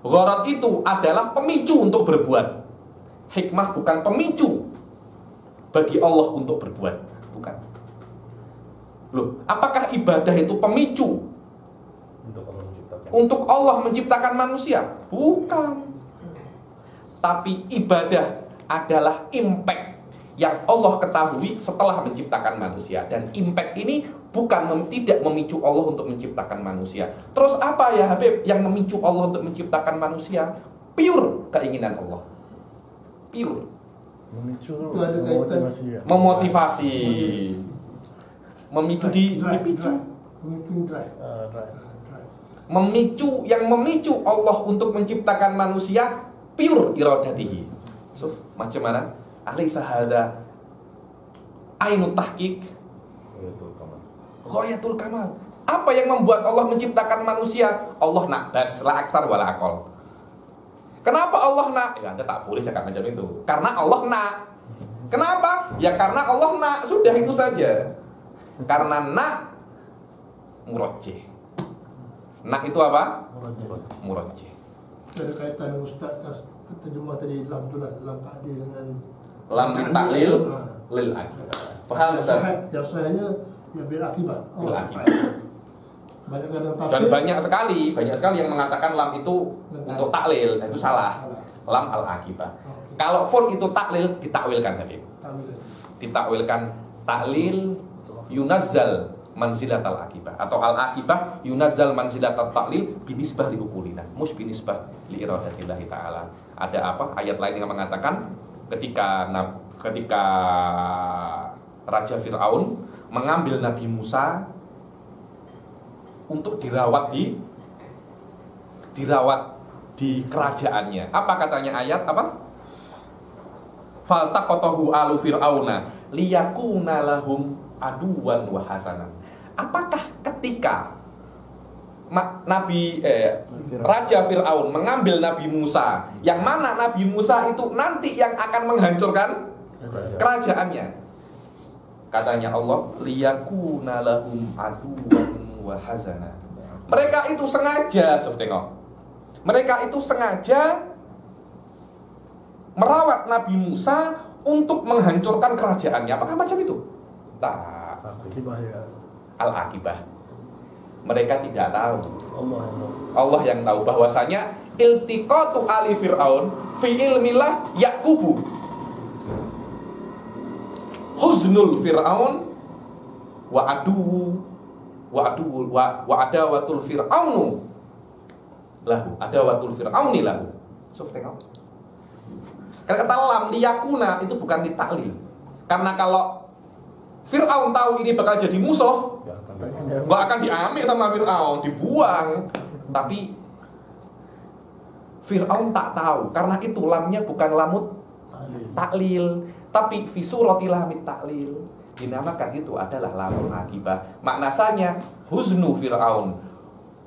Gharat itu adalah pemicu untuk berbuat. Hikmah bukan pemicu bagi Allah untuk berbuat. Bukan. Loh, apakah ibadah itu pemicu untuk Allah menciptakan manusia? Bukan. Tapi ibadah adalah impact yang Allah ketahui setelah menciptakan manusia. Dan impact ini bukan tidak memicu Allah untuk menciptakan manusia. Terus apa ya Habib yang memicu Allah untuk menciptakan manusia? Pure keinginan Allah. Pure. Memicu itu ada memotivasi ya? Memotivasi. Memicu dipicu. Memicu drive. Memicu, yang memicu Allah untuk menciptakan manusia pure iradatihi. So, macam mana? Alaysa hadza ainut tahqiq? Ghayatul kamal. Apa yang membuat Allah menciptakan manusia? Allah nak bas la aktsar wala aqal. Kenapa Allah nak? Ya Anda tak boleh cakap macam itu. Karena Allah nak. Kenapa? Ya karena Allah nak. Sudah itu saja. Karena nak murajjih. Nak itu apa? Murajjih. Ada kaitan Ustaz terjemah tadi lam tu lah, lam ta'dil dengan Lam litaklil lil akibat. Faham Ustaz? Yang sayanya ya bil akibat. Bil akibat. Banyak kadang Dan tafsir. banyak sekali yang mengatakan lam itu untuk taklil. Itu salah. Lam al akibah. Kalaupun itu taklil, ditakwilkan Habib. Ditakwilkan taklil yunazzal manzilatal akibah, atau al akibah yunazzal manzilatal taklil binisbah li ukulina, mus binisbah li iradatillahi taala. Ada apa? Ayat lain yang mengatakan ketika Raja Fir'aun mengambil Nabi Musa untuk dirawat di kerajaannya. Apa katanya ayat apa? Faltaqatahu alu fir'auna liyakuna lahum aduwan wa hasanan. Apakah ketika Raja Fir'aun mengambil Nabi Musa, yang mana Nabi Musa itu nanti yang akan menghancurkan kerajaannya? Katanya Allah, liyakuna lahum aduwan wa hasanan. Mereka itu sengaja, mereka itu sengaja merawat Nabi Musa untuk menghancurkan kerajaannya. Apakah macam itu? Tak. Al-akibah. Mereka tidak tahu. Allah yang tahu bahwasanya iltiqatu ali Fir'aun fi ilmillah Yaqubu. Huznul Fir'aun wa adawatul Fir'aunu lahu. Adawatul Fir'auni lahu. Tengok. Karena kata lam liyakuna itu bukan ditaklil. Karena kalau Fir'aun tahu ini bakal jadi musuh, nggak akan diambil sama Fir'aun, dibuang. Tapi Fir'aun tak tahu. Karena itu lamnya bukan lamut taklil, tapi fisurati lamit taklil. Dinamakan itu adalah lamul akibah. Maknanya huznu Fir'aun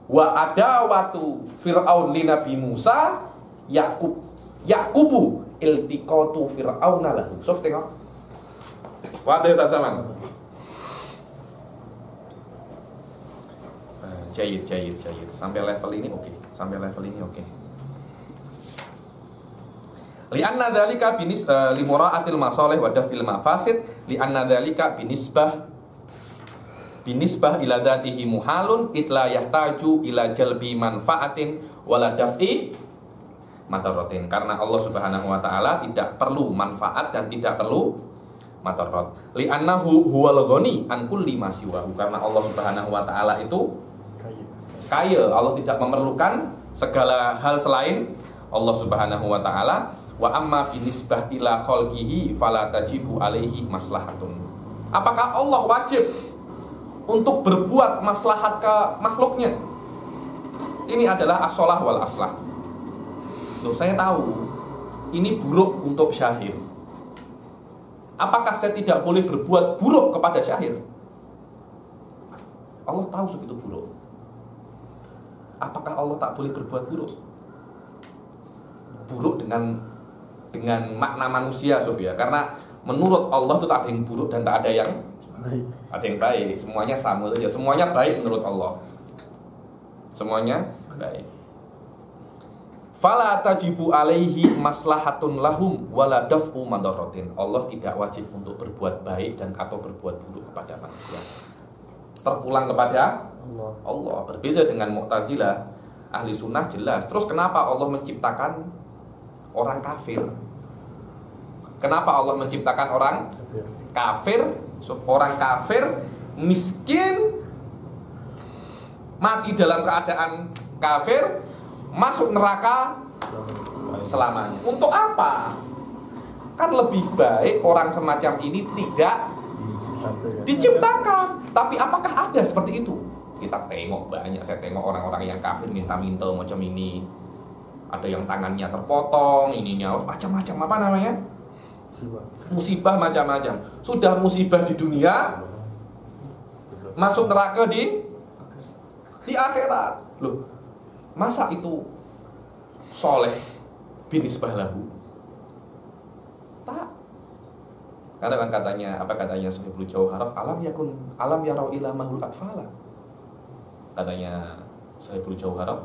wa adawatu Fir'aun li Nabi Musa Yaqubu iltiqatu Fir'auna lahu. Tengok. Wadah tak sama. Jayid. Sampai level ini oke. Li'anna dzalika limura'atil masalih wa daf'il mafasid, li'anna dzalika binisbah ila dzatihi muhalun itla yahtaju ila jalbi manfaatin wala daf'i madaratin. Karena Allah Subhanahu wa taala tidak perlu manfaat dan tidak perlu madarat. Li'annahu huwal ghani an kulli ma siwahu. Karena Allah Subhanahu wa taala itu kaya. Allah tidak memerlukan segala hal selain Allah Subhanahu wa taala. Wa amma binisbah ila khalqihi fala tajibu alaihi maslahatun. Apakah Allah wajib untuk berbuat maslahat ke makhluknya? Ini adalah as-shalah wal aslah. Loh, saya tahu ini buruk untuk Syahir. Apakah saya tidak boleh berbuat buruk kepada Syahir? Allah tahu itu buruk. Apakah Allah tak boleh berbuat buruk? Buruk dengan makna manusia, Sofia. Karena menurut Allah itu tak ada yang buruk dan tak ada yang baik. Semuanya sama saja. Semuanya baik menurut Allah. Semuanya baik. Fala tajibu alaihi maslahatun lahum wala daf'u madaratin. Allah tidak wajib untuk berbuat baik dan atau berbuat buruk kepada manusia. Terpulang kepada Allah. Berbeza dengan Mu'tazilah, ahli sunnah jelas. Terus kenapa Allah menciptakan orang kafir? Kenapa Allah menciptakan orang kafir? Orang kafir miskin, mati dalam keadaan kafir, masuk neraka selamanya. Untuk apa? Kan lebih baik orang semacam ini tidak diciptakan. Tapi apakah ada seperti itu? Kita tengok banyak, saya tengok orang-orang yang kafir minta-minta macam ini. Ada yang tangannya terpotong, ininya macam-macam, apa namanya? Musibah macam-macam. Sudah musibah di dunia, masuk neraka di akhirat. Loh, masa itu soleh binisbah lahu? Tak. Katanya Sahibul Jauharah, alam yarau ila mahul atfala. Katanya Sahibul Jauharah,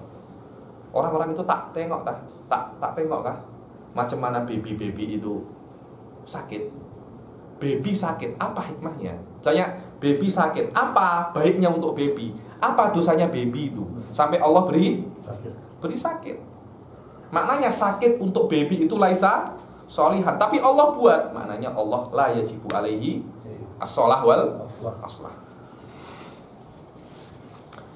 orang-orang itu tak tengok kah macam mana baby itu sakit. Baby sakit, apa hikmahnya? Misalnya baby sakit, apa baiknya untuk baby? Apa dosanya baby itu sampai Allah beri sakit? Maknanya sakit untuk baby itu laisa sholihan, tapi Allah buat. Maknanya Allah la yajibu alaihi as-sholah wal aslah.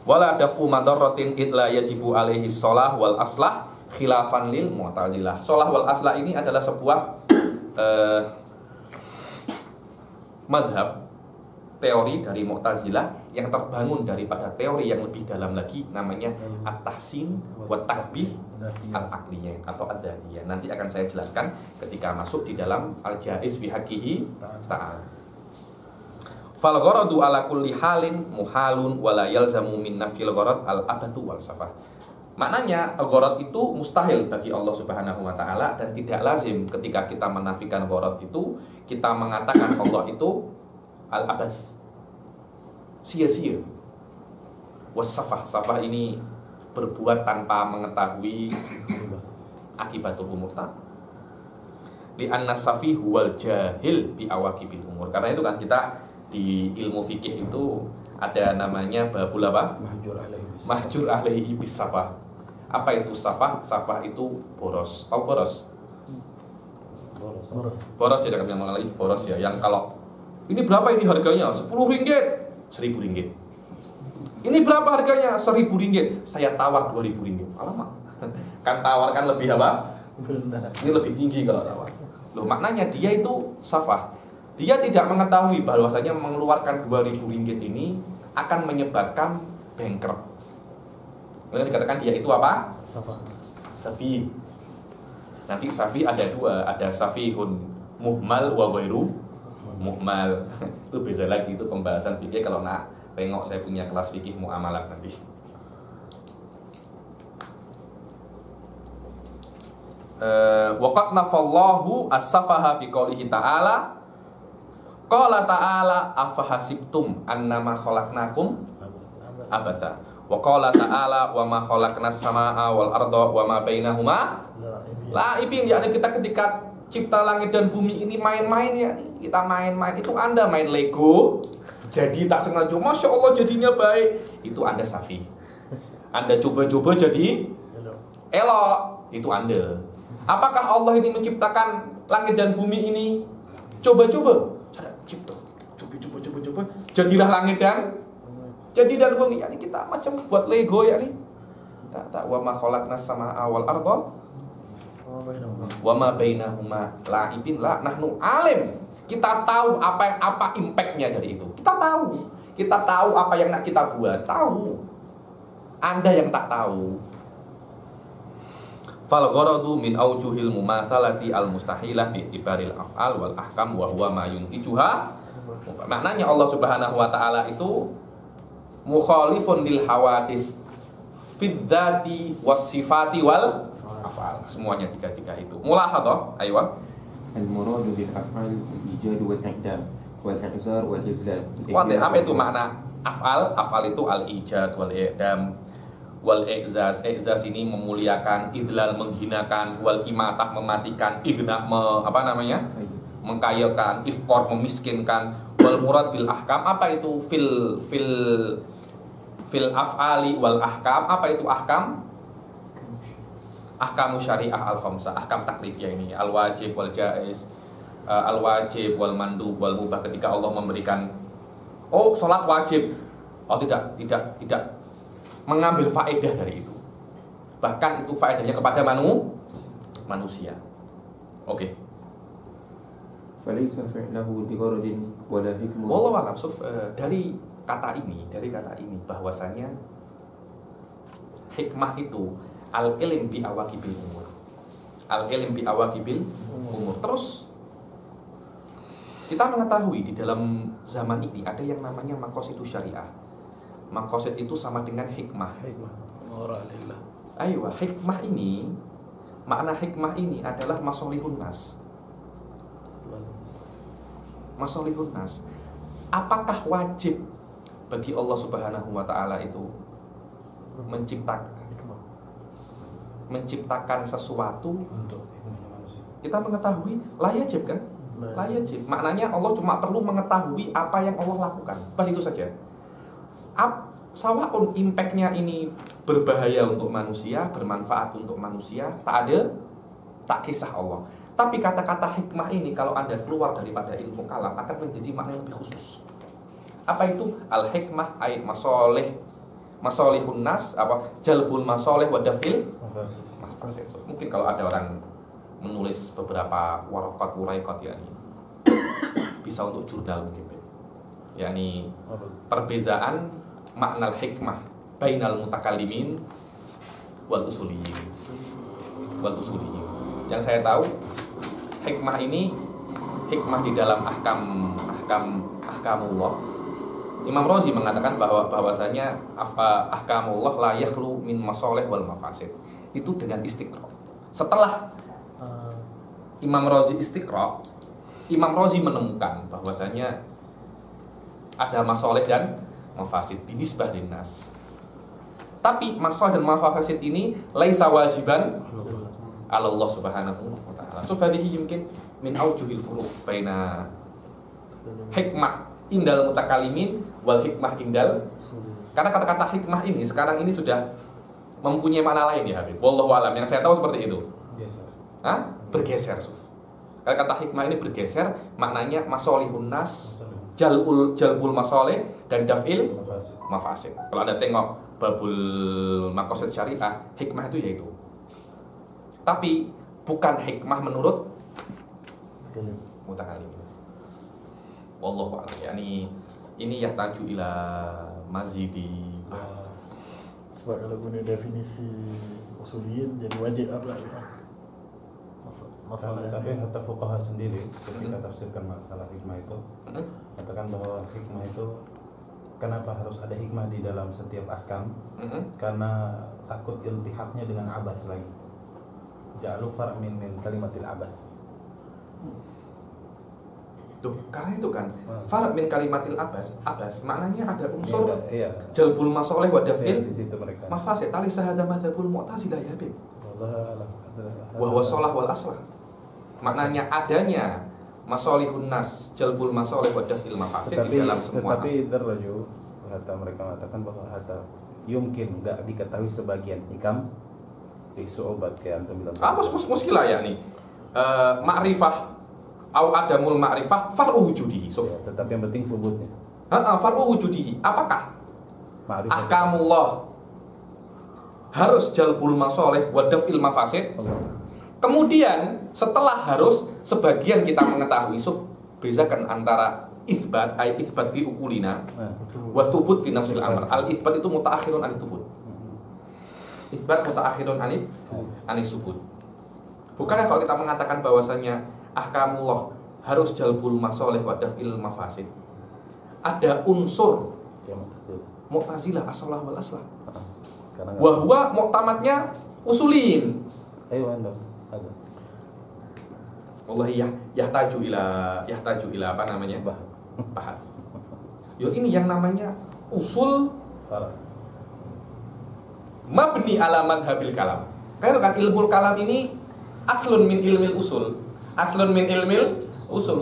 Wala daf'u madaratin illa yajibu alaihi sholah wal aslah khilafan lil Mu'tazilah. Sholah wal aslah ini adalah sebuah madhab, teori dari Mu'tazilah yang terbangun daripada teori yang lebih dalam lagi, namanya at-tahsin wa takbih al-aqliyah atau ad-dhaniyah. Nanti akan saya jelaskan ketika masuk di dalam al-jaiz fi haqqihi ta'ala. Fal gharadu ala kulli halin muhalun wa la yalzamu min nafil gharad al-abathu wal safah. Maknanya gharad itu mustahil bagi Allah Subhanahu wa taala dan tidak lazim ketika kita menafikan gharad itu kita mengatakan Allah itu al-abath, sia-sia. Wasafah, safah ini berbuat tanpa mengetahui akibatul umur. Li anna safi huwal jahil bi awaqibil umur. Karena itu kan kita di ilmu fikih itu ada namanya babul apa? Mahjur alaihi bis safah. Apa itu safah? Safah itu boros. Tahu boros? Boros ya, kami ngomong lagi boros ya. Yang kalau ini berapa ini harganya? 10 ringgit, 1000 ringgit. Ini berapa harganya? 1000 ringgit. Saya tawar 2000 ringgit. Alamak. Kan tawar kan lebih apa? Ini lebih tinggi kalau tawar. Loh, maknanya dia itu safah. Dia tidak mengetahui bahwasanya mengeluarkan 2000 ringgit ini akan menyebabkan bankrupt. Kemudian dikatakan dia itu apa? Safi. Nanti safi ada dua, ada safihun muhmal wa ghairu muhmal. Itu beda lagi, itu pembahasan fikih kalau nak tengok saya punya kelas fikih muamalat nanti. Waqad nafallahu as-safaha biqaulihi ta'ala. Qala ta'ala afahasibtum annama khalaqnakum abatha. Wa qala ta'ala wa ma khalaqnas samaa wal arda wa ma bainahuma la'ibin. Yakni kita ketika cipta langit dan bumi ini main-main ya. Kita main-main, itu Anda main Lego jadi tak sengaja, Masya Allah jadinya baik, itu Anda safi. Anda coba-coba jadi elok, itu Anda. Apakah Allah ini menciptakan langit dan bumi ini coba-coba? Cara cipta, coba-coba jadilah langit dan bumi. Yani kita macam buat Lego ya nih. Tak wa ma khalaqnas samaa wal arda wa ma bainahuma la'ibin la nahnu alim. Kita tahu apa impactnya dari itu. Kita tahu apa yang nak kita buat. Tahu. Anda yang tak tahu. Fal gharadu min aujuhil mumatsalati al mustahilah bi ibaril af'al wal ahkam wa huwa ma yuntijuha. Maknanya Allah Subhanahu wa taala itu mukhalifun lil hawadis fid dzati was sifati wal af'al. Semuanya tiga-tiga itu. Mulahadhah, aywa. Al-muradu bil af'al al-ijad wal i'dam wal ihzar wal izlal. Apa itu makna af'al? Af'al itu al-ijad wal i'dam wal i'zaz. I'zaz ini memuliakan, idlal menghinakan, wal imatah mematikan, igna mengkayakan, ifqor memiskinkan, wal murad bil ahkam. Apa itu fil af'ali wal ahkam? Apa itu ahkam? Ahkamu syariah al-khamsah, ahkam taklifiyah ini, al-wajib wal jaiz, al-wajib wal mandub wal mubah. Ketika Allah memberikan, oh sholat wajib, oh tidak mengambil faedah dari itu, bahkan itu faedahnya kepada manusia. Oke. Falaysa fi'luhu bigharadin wala hikmah. Wallahu a'lam. Dari kata ini bahwasanya hikmah itu al-ilm bi awaqibil umur. Al-ilm bi awaqibil umur. Terus kita mengetahui di dalam zaman ini ada yang namanya maqasid syariah. Maqasid itu sama dengan hikmah. Ayo, hikmah ini, makna hikmah ini adalah masolihun nas. Masolihun nas. Apakah wajib bagi Allah Subhanahu wa taala itu menciptakan sesuatu untuk manusia? Kita mengetahui layajib kan? Layajib. Maknanya Allah cuma perlu mengetahui apa yang Allah lakukan. Pas itu saja. Sawaun impactnya ini berbahaya untuk manusia, bermanfaat untuk manusia, tak kisah Allah. Tapi kata-kata hikmah ini kalau Anda keluar daripada ilmu kalam akan menjadi makna yang lebih khusus. Apa itu? Al-hikmah ay masolihun nas, jalbul masolih wa daf'il mafasid. Mungkin kalau ada orang menulis beberapa waraqat ya ini bisa untuk jurnal mungkin. yakni perbezaan makna hikmah bainal mutakallimin wal usuliyin. Yang saya tahu hikmah ini hikmah di dalam ahkamullah. Imam Razi mengatakan bahwasanya ahkamullah la yakhlu min masalih wal mafasid. Itu dengan istiqra. Setelah Imam Razi istiqra, Imam Razi menemukan bahwasanya ada masalih dan mafasid binisbah linnas. Tapi masalih dan mafasid ini laisa wajiban ala Allah Subhanahu wa taala. So fadihi yumkin min aujuhil furuq baina hikmah indal mutakalimin wal hikmah indal. Karena kata-kata hikmah ini sekarang ini sudah mempunyai makna lain ya Habib. Wallahu alam, yang saya tahu seperti itu. Bergeser. Karena kata hikmah ini bergeser, maknanya masolihun nas, jalbul masolih dan daf'il mafasid. Kalau Anda tengok babul maqasid syariah, hikmah itu yaitu. Tapi bukan hikmah menurut mutakallim. Wallahu a'lam. Yani ini yahtaju ila mazidi. Sebab kalau guna definisi usuliyin jadi wajib apa ya? Masalah tapi hatta fuqaha sendiri ketika tafsirkan masalah hikmah itu katakan bahwa hikmah itu kenapa harus ada hikmah di dalam setiap ahkam? Karena takut iltihaqnya dengan abath lagi. Ja'alu far' min kalimatil abath. Tuh, karena itu kan far' min kalimatil abath maknanya ada unsur jalbul masoleh wa daf'il di situ mereka. mafasid. Tali sahada madzhabul mu'tazilah ya Habib. Wa huwa shalah wal aslah. Maknanya adanya masolihun nas, jalbul masoleh wa daf'il mafasid di dalam semua. Tetapi terraju hatta mereka mengatakan bahwa hatta yumkin enggak diketahui sebagian hikam isu obat kayak antum bilang. Muskilah ya nih. Ma'rifah au adamul ma'rifah far'u wujudihi. Ya, tetapi yang penting sebutnya. Far'u wujudihi. Apakah Ma'rifah ahkamullah harus jalbul masoleh wa daf'il mafasid? Kemudian setelah harus sebagian kita mengetahui bezakan antara isbat fi ukulina wa thubut fi nafsil amr. Al isbat itu mutaakhirun anit thubut. Isbat mutaakhirun anit subut. Bukannya kalau kita mengatakan bahwasanya ahkamullah harus jalbul masoleh wa daf'il mafasid, ada unsur Mu'tazilah as-shalah wal aslah. Wa huwa mu'tamadnya usuliyin. Ayo Anda. Wallahi yahtaju ila apa namanya? Bahas. Yo ini yang namanya usul mabni ala madhabil kalam. Karena itu kan ilmu kalam ini aslun min ilmil usul. Aslun min ilmil usul.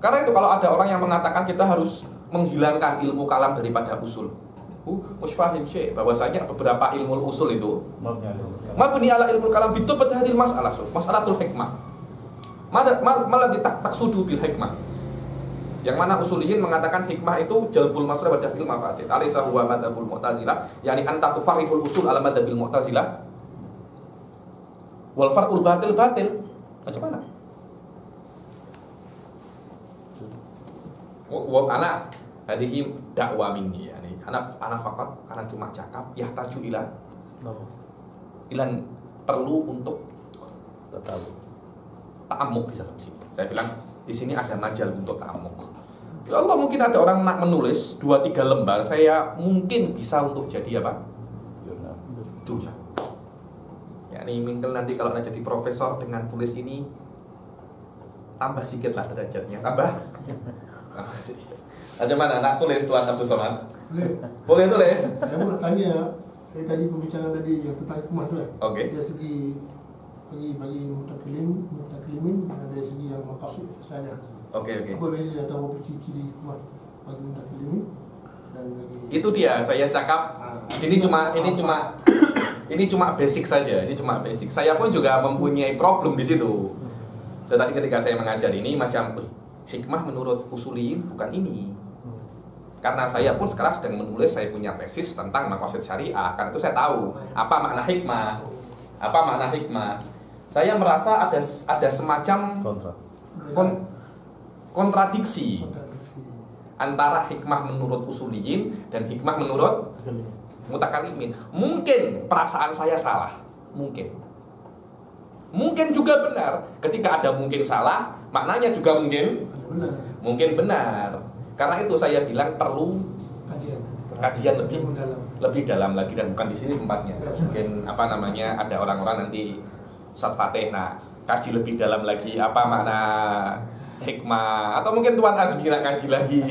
Karena itu kalau ada orang yang mengatakan kita harus menghilangkan ilmu kalam daripada usul, musfahim syekh bahwasanya beberapa ilmu usul itu mabni ala ilmu kalam itu pada hadil masalah, masalatul hikmah. Malah taksudu bil hikmah. Yang mana usuliyin mengatakan hikmah itu jalbul maslahat wa daf'il mafasid. Alaysa huwa madzhabul mu'tazilah, yani anta tufarriqul usul ala madzhabil mu'tazilah. Wal far'ul batil batil. Macam mana? Wa ana hadhihi da'wa minni, yani ana faqat ana cuma cakap yahtaju ilan perlu untuk ta'ammuk di dalam sini. Saya bilang di sini ada majal untuk ta'ammuk. Ya Allah, mungkin ada orang nak menulis 2-3 lembar, saya mungkin bisa untuk jadi apa? Jurnal. Ya ini mungkin nanti kalau nak jadi profesor dengan tulis ini tambah sedikit lah derajatnya, tambah. Ada mana nak tulis Tuan Abdul Somad? Boleh tulis? Saya mau tanya, tadi pembicaraan tadi yang tentang hikmah tu kan. Okey. Dari segi bagi mutaklimin dan dari segi yang maqasid saja. Oke. Apa beza atau apa ciri hikmah bagi mutaklimin dan bagi Itu dia, saya cakap ini cuma basic saja, ini cuma basic. Saya pun juga mempunyai problem di situ. Tadi ketika saya mengajar ini macam hikmah menurut usuliyin bukan ini. Karena saya pun sekarang sedang menulis, saya punya tesis tentang maqasid syariah. Karena itu saya tahu apa makna hikmah. Apa makna hikmah? Saya merasa ada semacam kontradiksi antara hikmah menurut usuliyin dan hikmah menurut mutakalimin. Mungkin perasaan saya salah, mungkin juga benar. Ketika ada mungkin salah, maknanya juga mungkin benar. Karena itu saya bilang perlu kajian lebih dalam lagi, dan bukan di sini tempatnya. Mungkin ada orang-orang nanti Ustaz Fatih kaji lebih dalam lagi apa makna hikmah, atau mungkin Tuan Azmi nak kaji lagi.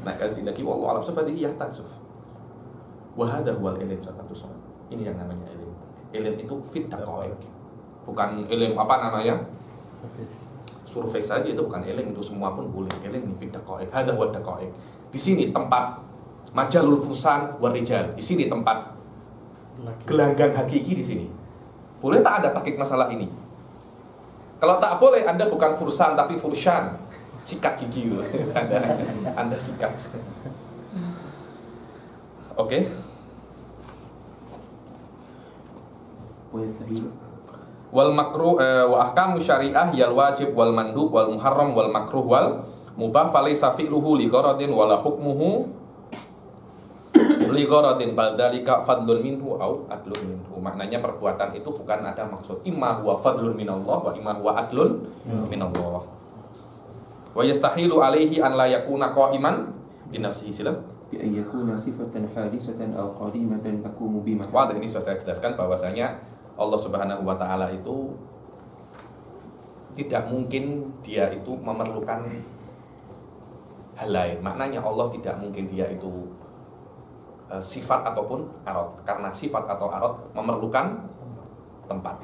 Kaji lagi wallahu a'lam sufadihi yahtasuf. Wa hadha huwal ilm satu-satu. Ini yang namanya ilm. Ilm itu fit daqaiq. Bukan ilm survei saja, itu bukan ilm, itu semua pun boleh. Ilm ini fit daqaiq. Hadha huwa daqaiq. Di sini tempat majalul fursan war rijal. Di sini tempat gelanggang hakiki di sini. Boleh tak ada takik masalah ini? Kalau tak boleh, Anda bukan fursan tapi furshan. Sikat gigi. Anda sikat. Oke. Wal makruh wa ahkamu syariah yal wajib wal mandub wal muharram wal makruh wal mubah falaysa fi'luhu li gharadin wala hukmuhu li gharadin bal dzalika fadlun minhu au adlun minhu. Maknanya perbuatan itu bukan ada maksud imma huwa fadlun minallah wa imma huwa adlun minallah. Wa yastahilu alaihi an la yakuna qa'iman bi nafsihi silam bi an yakuna sifatan hadisatan aw qadimatan taqumu bima. Wah, ini sudah saya jelaskan bahwasanya Allah Subhanahu wa taala itu tidak mungkin dia itu memerlukan hal lain. Maknanya Allah tidak mungkin dia itu sifat ataupun arad, karena sifat atau arad memerlukan tempat.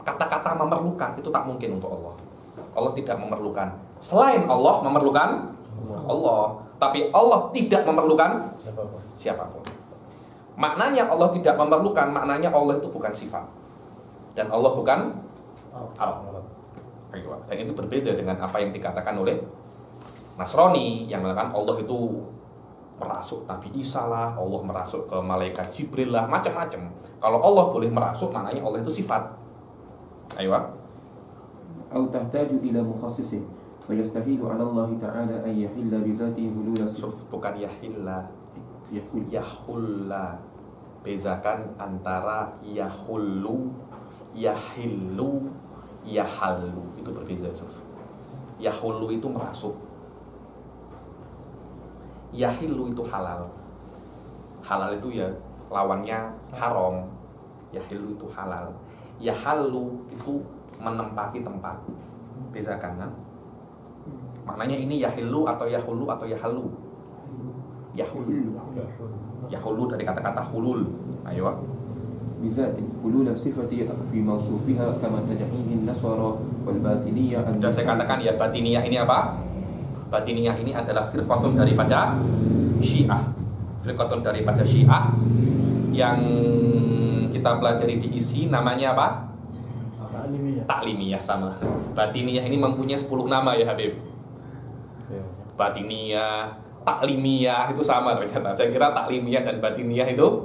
Kata-kata memerlukan itu tak mungkin untuk Allah. Allah tidak memerlukan. Selain Allah memerlukan Allah, tapi Allah tidak memerlukan siapapun. Maknanya Allah tidak memerlukan, maknanya Allah itu bukan sifat dan Allah bukan arad. Dan itu berbeda dengan apa yang dikatakan oleh Nasrani yang mengatakan Allah itu merasuk Nabi Isa lah, Allah merasuk ke malaikat Jibril lah, macam-macam. Kalau Allah boleh merasuk, maknanya Allah itu sifat. Ayo. Au tahtaju ila mukhassisin wa yastahilu 'ala Allah ta'ala an yahilla bi dzatihi hulul bukan yahilla. Yahulla. Bezakan antara yahullu, yahillu, yahallu. Itu berbeza, Suf. Yahullu itu merasuk. Yahillu itu halal. Halal itu ya lawannya haram. Yahillu itu halal. Yahallu itu menempati tempat. Bezakan kan? Maknanya ini yahillu atau yahullu atau yahallu. Yahullu. Yahullu dari kata-kata hulul. Ayo. بذات حلول الصفة في موصوفها كما تدعيه النصارى والباطنية. Sudah saya katakan ya, batiniyah ini apa? Batiniyah ini adalah firqatun daripada Syiah. Firqatun daripada Syiah yang kita pelajari di isi namanya apa? Taklimiyah. Taklimiyah sama. Batiniyah ini mempunyai 10 nama ya Habib. Batiniyah, taklimiyah itu sama ternyata. Saya kira taklimiyah dan batiniyah itu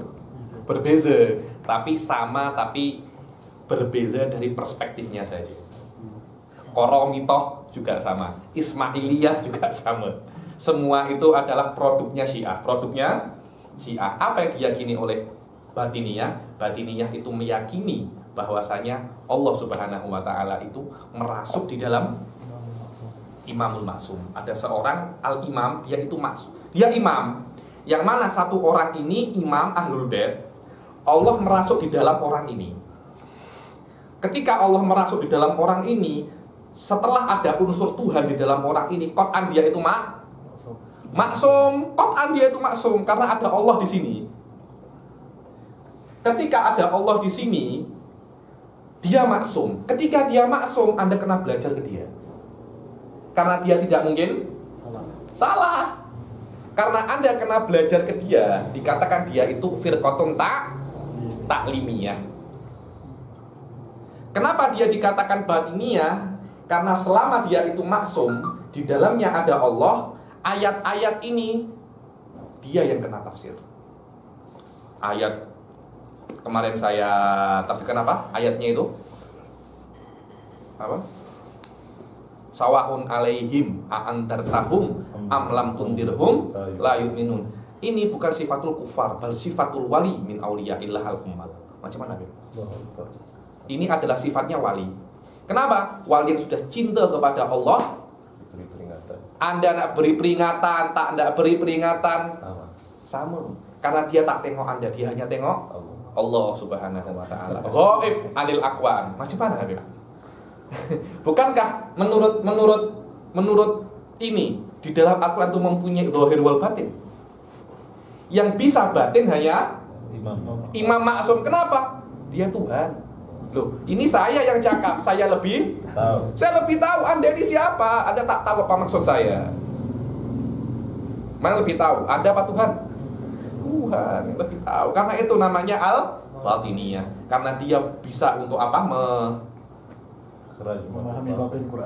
berbeza, tapi sama, tapi berbeza dari perspektifnya saja. Koromitoh juga sama, Ismailiyah juga sama. Semua itu adalah produknya Syiah. Produknya Syiah. Apa yang diyakini oleh batiniyah? Batiniyah itu meyakini bahwasanya Allah Subhanahu wa taala itu merasuk di dalam Imamul Maksum. Ada seorang al-imam, dia itu maksum. Dia imam. Yang mana satu orang ini imam Ahlul Bait. Allah merasuk di dalam orang ini. Ketika Allah merasuk di dalam orang ini, setelah ada unsur Tuhan di dalam orang ini, qat'an dia itu maksum. Qat'an dia itu maksum karena ada Allah di sini. Ketika ada Allah di sini, dia maksum. Ketika dia maksum, Anda kena belajar ke dia. Karena dia tidak mungkin salah. Karena Anda kena belajar ke dia, dikatakan dia itu firqatun taklimiyah. Kenapa dia dikatakan batiniyah? Karena selama dia itu maksum, di dalamnya ada Allah, ayat-ayat ini dia yang kena tafsir. Ayat kemarin saya tafsirkan apa? Ayatnya itu apa? Sawaun alaihim a'andartahum am lam tundirhum la yu'minun. Ini bukan sifatul kufar, bal sifatul wali min auliyaillah al-ummal. Macam mana, Bib? Ini adalah sifatnya wali. Kenapa? Wali yang sudah cinta kepada Allah. Anda nak beri peringatan, tak nak beri peringatan, sama. Karena dia tak tengok Anda, dia hanya tengok Allah Subhanahu wa taala. Ghaib anil aqwan. Macam mana, Habib? Bukankah menurut ini di dalam Al-Qur'an itu mempunyai zahir wal batin? Yang bisa batin hanya Imam Maksum. Kenapa? Dia Tuhan. Loh, ini saya yang cakap, saya lebih tahu. Saya lebih tahu Anda ini siapa. Anda tak tahu apa maksud saya. Mana lebih tahu? Anda apa Tuhan? Tuhan yang lebih tahu. Karena itu namanya al-batiniyah. Karena dia bisa untuk apa?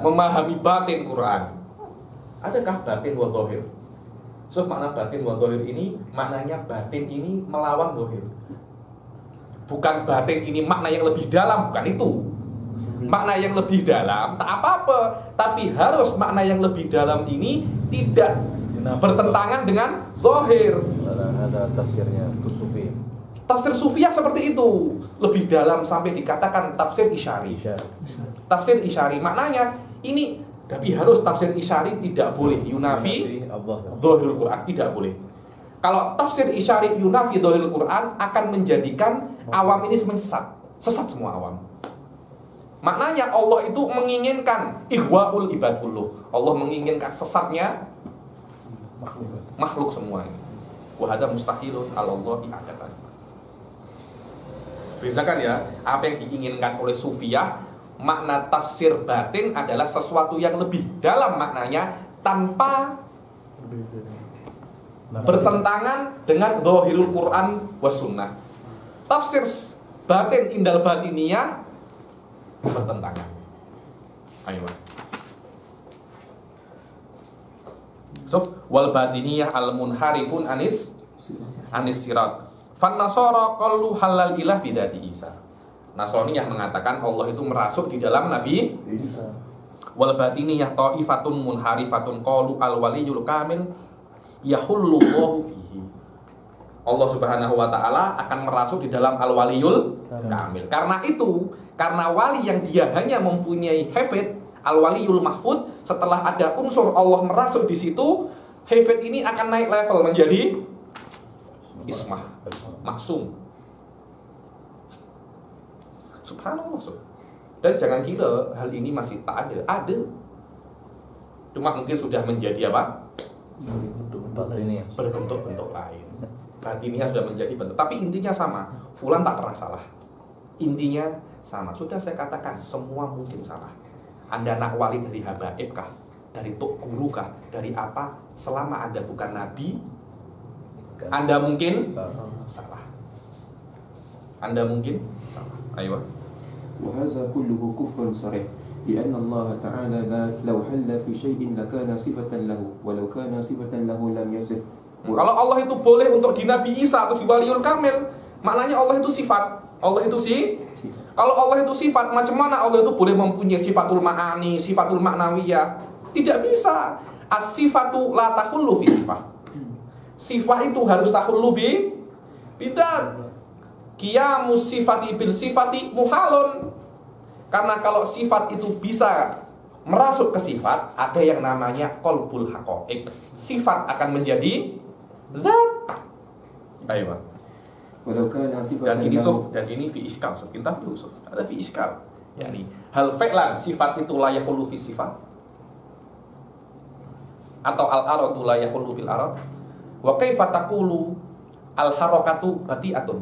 Memahami batin Quran. Adakah batin wa zahir? So makna batin wa zahir ini maknanya batin ini melawan zahir. Bukan batin ini makna yang lebih dalam, bukan itu. Makna yang lebih dalam tak apa-apa, tapi harus makna yang lebih dalam ini tidak bertentangan dengan zahir. Ada tafsirnya itu sufi. Tafsir sufiyah seperti itu, lebih dalam sampai dikatakan tafsir isyari. Tafsir isyari maknanya ini, tapi harus tafsir isyari tidak boleh yunafi zahirul Quran, tidak boleh. Kalau tafsir isyari yunafi zahirul Quran akan menjadikan awam ini sesat semua awam. Maknanya Allah itu menginginkan ihwaul ibad kulluh. Allah menginginkan sesatnya makhluk semua ini. Wa hadza mustahilun 'ala Allahi adatan. Bezakan ya, apa yang diinginkan oleh sufiyah, makna tafsir batin adalah sesuatu yang lebih dalam maknanya tanpa bertentangan dengan zahirul Quran was sunnah. Tafsir batin indal batiniyah bertentangan. Ayo. Wal batiniyah al munharifun anis sirat. Fan nasara qallu halal ilah bidati Isa. Nasrani yang mengatakan Allah itu merasuk di dalam Nabi Isa. Wal batiniyah ta'ifatun munharifatun qalu al waliyul kamil yahullullahu fihi. Allah Subhanahu wa taala akan merasuk di dalam al waliyul kamil. Karena itu, karena wali yang dia hanya mempunyai hafid, al waliyul mahfud, setelah ada unsur Allah merasuk di situ, hafid ini akan naik level menjadi ismah, maksum. Subhanallah. Dan jangan kira hal ini masih tak ada. Ada. Cuma mungkin sudah menjadi apa? Berbentuk-bentuk lain. Batinnya sudah menjadi bentuk. Tapi intinya sama. Fulan tak pernah salah. Intinya sama. Sudah saya katakan, semua mungkin salah. Anda nak wali dari habaib kah? Dari tok guru kah? Dari apa? Selama Anda bukan nabi, Anda mungkin salah. Anda mungkin salah. Ayo. وهذا كله كفر صريح لأن الله تعالى لو حل في شيء لكان صفة له ولو كان صفة له لم يصح. Kalau Allah itu boleh untuk di Nabi Isa atau di Waliul Kamil, maknanya Allah itu sifat. Allah itu kalau Allah itu sifat, macam mana Allah itu boleh mempunyai sifatul ma'ani, sifatul ma'nawiyah? Tidak bisa. As-sifatu la tahullu fi sifah. Sifat itu harus tahullu bi bidat. Qiyamus sifati bil sifati muhalun. Karena kalau sifat itu bisa merasuk ke sifat, ada yang namanya qalbul haqaiq. Sifat akan menjadi zat. Ayo. Dan ini dan ini fi iskal. Kita Yusuf. Ada fi iskal. Yani hal fi'lan sifat itu la yaqulu fi sifat. Atau al-aradu la yaqulu bil arad. Wa kaifa taqulu al-harakatu bati'atun.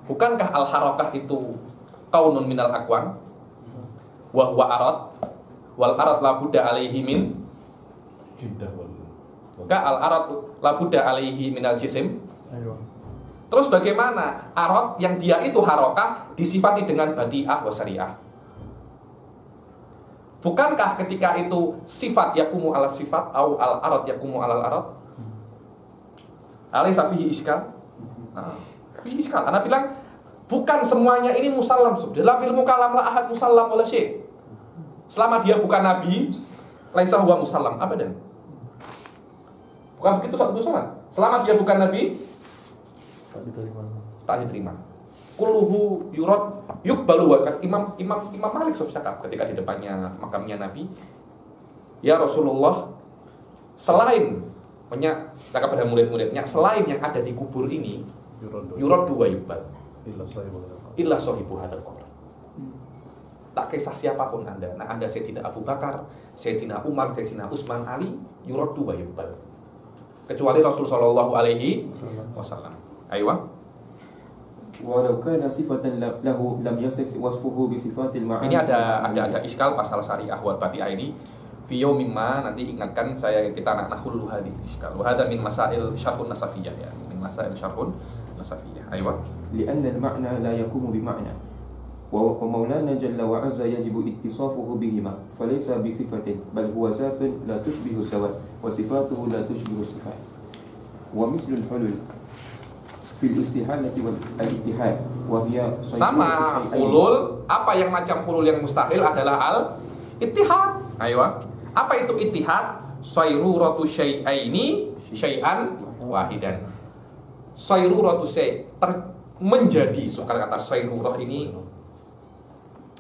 Bukankah al-harakah itu kaunun minal akwan wa huwa arad wal arad la budda alaihi min ka al arad la budda alaihi minal jisim. Terus bagaimana arad yang dia itu harakah disifati dengan badi'ah wa syari'ah? Bukankah ketika itu sifat yakumu ala sifat au al arad yakumu ala al arad? Alaysa fihi iskal? Nah, fihi iskal. Ana bilang bukan semuanya ini musallam. Dalam ilmu kalam la ahad musallam wala syai'. Selama dia bukan nabi, laisa huwa musallam abadan. Bukan begitu satu soal. Selama dia bukan nabi, tak diterima. Kulluhu yurad yuqbalu wa Imam Malik cakap ketika di depannya makamnya Nabi, ya Rasulullah, selain cakap pada murid-muridnya, selain yang ada di kubur ini, yurad wa yuqbal illa sahibu hadzal qabr. Tak kisah siapapun Anda. Nah, Anda Sayyidina Abu Bakar, Sayyidina Umar, Sayyidina Utsman, Ali, yurad wa yuqbal. Kecuali Rasul sallallahu alaihi wasallam. Aywa. Walau kana sifatan lahu lam yasih wasfuhu bi sifatil ma'ani. Ini ada iskal pasal syariah wal bati'ah ini. Fi yaumin ma, nanti ingatkan saya, kita nak nahulu hadis iskal. Wa hadha min masail syarhun nasafiyah ya. Min masail syarhun nasafiyah. Aywa. Li'anna al-ma'na la yakumu bi ma'na. Wa maulana jalla wa azza yajibu ittisafuhu bihima. Falaysa bi sifatin bal huwa zatun la tushbihu sawat wa sifatuhu la tushbihu sifat. Wa mislul hulul fil istihalati wal ittihad wa hiya sama hulul. Apa yang macam hulul yang mustahil adalah al ittihad. Ayo. Apa itu ittihad? Sayruratu syai'aini syai'an wahidan. Sayruratu syai' menjadi. Sukar kata sayrurah ini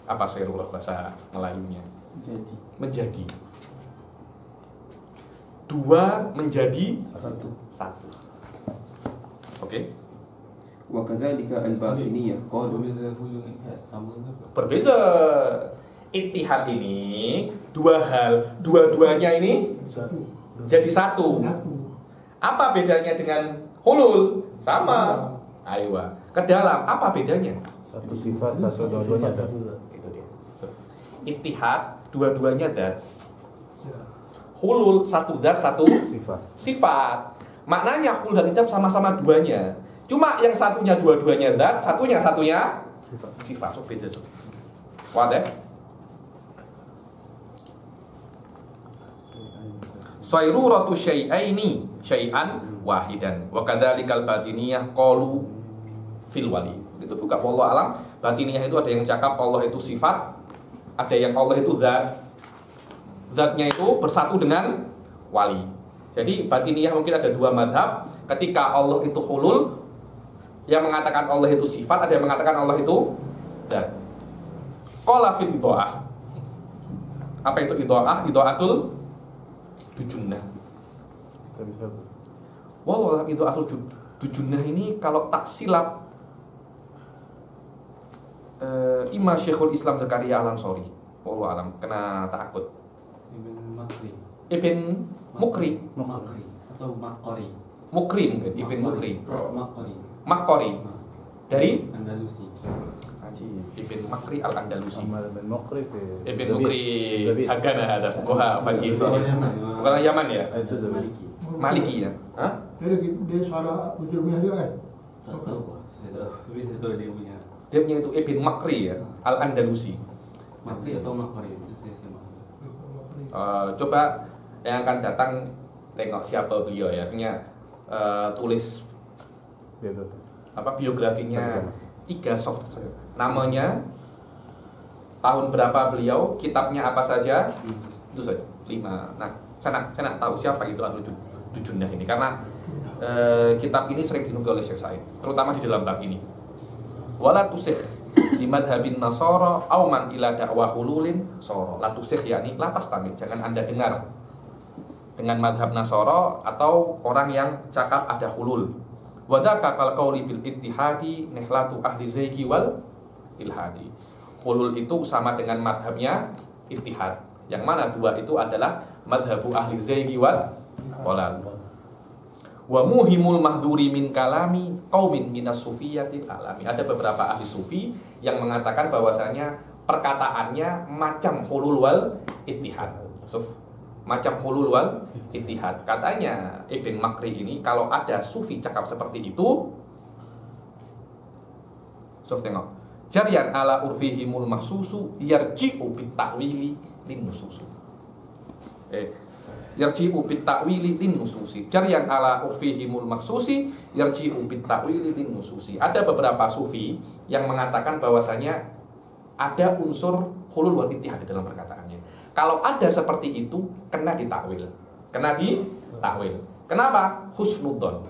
apa sayrurah bahasa Melayunya? Menjadi. Dua menjadi satu. Oke. Wa kadzalika al-batiniyah qalu berbeza. Ittihad ini dua hal, dua-duanya ini jadi satu. Apa bedanya dengan hulul? Sama. Aywa. Ke dalam apa bedanya? Satu sifat, satu dua-duanya zat. Itu dia. Ittihad dua-duanya zat. Hulul satu zat, satu sifat. Maknanya hulul dan ittihad sama-sama duanya. Cuma yang satunya dua-duanya zat, satunya sifat. So beza so. Kuat ya? Sayruratu syai'aini syai'an wahidan. Wa kadzalikal batiniyah qalu fil wali. Itu juga wallahu alam. Batiniyah itu ada yang cakap Allah itu sifat, ada yang Allah itu zat. Zatnya itu bersatu dengan wali. Jadi batiniyah mungkin ada dua madhab. Ketika Allah itu hulul, yang mengatakan Allah itu sifat, ada yang mengatakan Allah itu zat. Qala fil idha'ah. Apa itu idha'ah? Idha'atul dujunnah. Wallah idha'atul dujunnah ini kalau tak silap Imam Syekhul Islam Zakaria Al-Ansari. Wallahu alam, kena takut. Ibn Mukri atau Makori. Mukri mungkin Ibn Mukri. Makori. Makori dari Andalusi. Ibn Makri al-Andalusi. Ahmad bin Mukri fi Ibn Mukri Zabid. Hagana ada fuqaha fakih. Orang Yaman. Orang Yaman ya? Itu Zabid. Maliki. Maliki ya? Hah? Dia salah ujur minyak juga kan? Tak tahu Pak. Saya tak tahu. Tapi saya tahu dia punya Dia punya itu Ibn Makri ya, al-Andalusi. Makri atau Makri. Saya sama. Coba yang akan datang tengok siapa beliau ya, punya tulis Gitu. apa biografinya 3 soft saja. Namanya, tahun berapa beliau, kitabnya apa saja, itu saja 5. Nah, saya nak tahu siapa itu ahli Junnah ini karena kitab ini sering dinukil oleh Syekh Said, terutama di dalam bab ini. Wala tusikh limadhabin nasara aw man ila da'wa hululin soro. La tusikh yakni la tastamid, jangan Anda dengar dengan madhab Nasara atau orang yang cakap ada hulul. Wa dzaka kal qauli bil ittihadi nihlatu ahli zaigi wal ilhadi. Hulul itu sama dengan madhabnya ittihad. Yang mana dua itu adalah madhabu ahli zaigi wal qalal. Wa muhimul mahduri min kalami qaumin minas sufiyatil alami. Ada beberapa ahli sufi yang mengatakan bahwasanya perkataannya macam hulul wal ittihad. Macam hulul wal ittihad. Katanya Ibn Makri ini kalau ada sufi cakap seperti itu, tengok. Jarian ala urfihimul maksusu yarji'u bit ta'wili lin nususu. Yarji'u bit ta'wili lin nususi. Jarian ala urfihimul maksusi yarji'u bit ta'wili lin nususi. Ada beberapa sufi yang mengatakan bahwasanya ada unsur hulul wal ittihad di dalam perkataannya. Kalau ada seperti itu, kena ditakwil. Kenapa? Husnudon.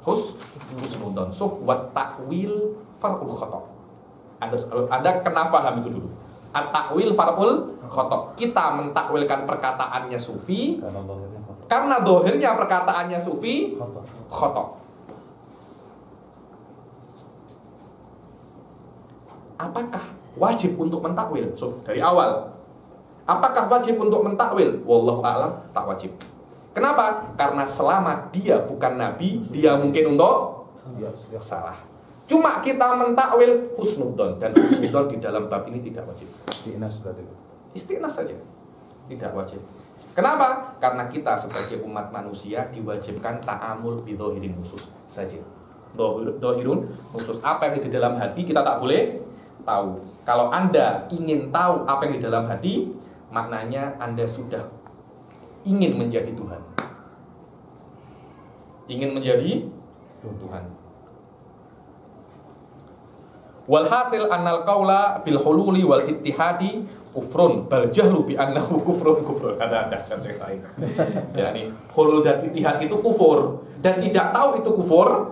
Husnudon. Wat takwil far'ul khata'. Ada kena paham itu dulu. At-takwil far'ul khata'. Kita mentakwilkan perkataannya sufi karena dohirnya perkataannya sufi khata'. Apakah wajib untuk mentakwil? Dari awal. Apakah wajib untuk mentakwil? Wallahu a'lam, tak wajib. Kenapa? Karena selama dia bukan nabi, dia mungkin untuk salah. Cuma kita mentakwil husnudon, dan husnudon di dalam bab ini tidak wajib. Istiqnas berarti. Istiqnas saja. Tidak wajib. Kenapa? Karena kita sebagai umat manusia diwajibkan ta'amul bidhohirin khusus saja. Dohirun khusus. Apa yang di dalam hati kita tak boleh tahu. Kalau Anda ingin tahu apa yang di dalam hati, maknanya Anda sudah ingin menjadi Tuhan. Ingin menjadi Tuhan. Walhasil annal qaula bil hululi wal ittihadi kufrun bal jahlu bi annahu kufrun. Ada kan saya lain. Ya ini hulul dan ittihad itu kufur dan tidak tahu itu kufur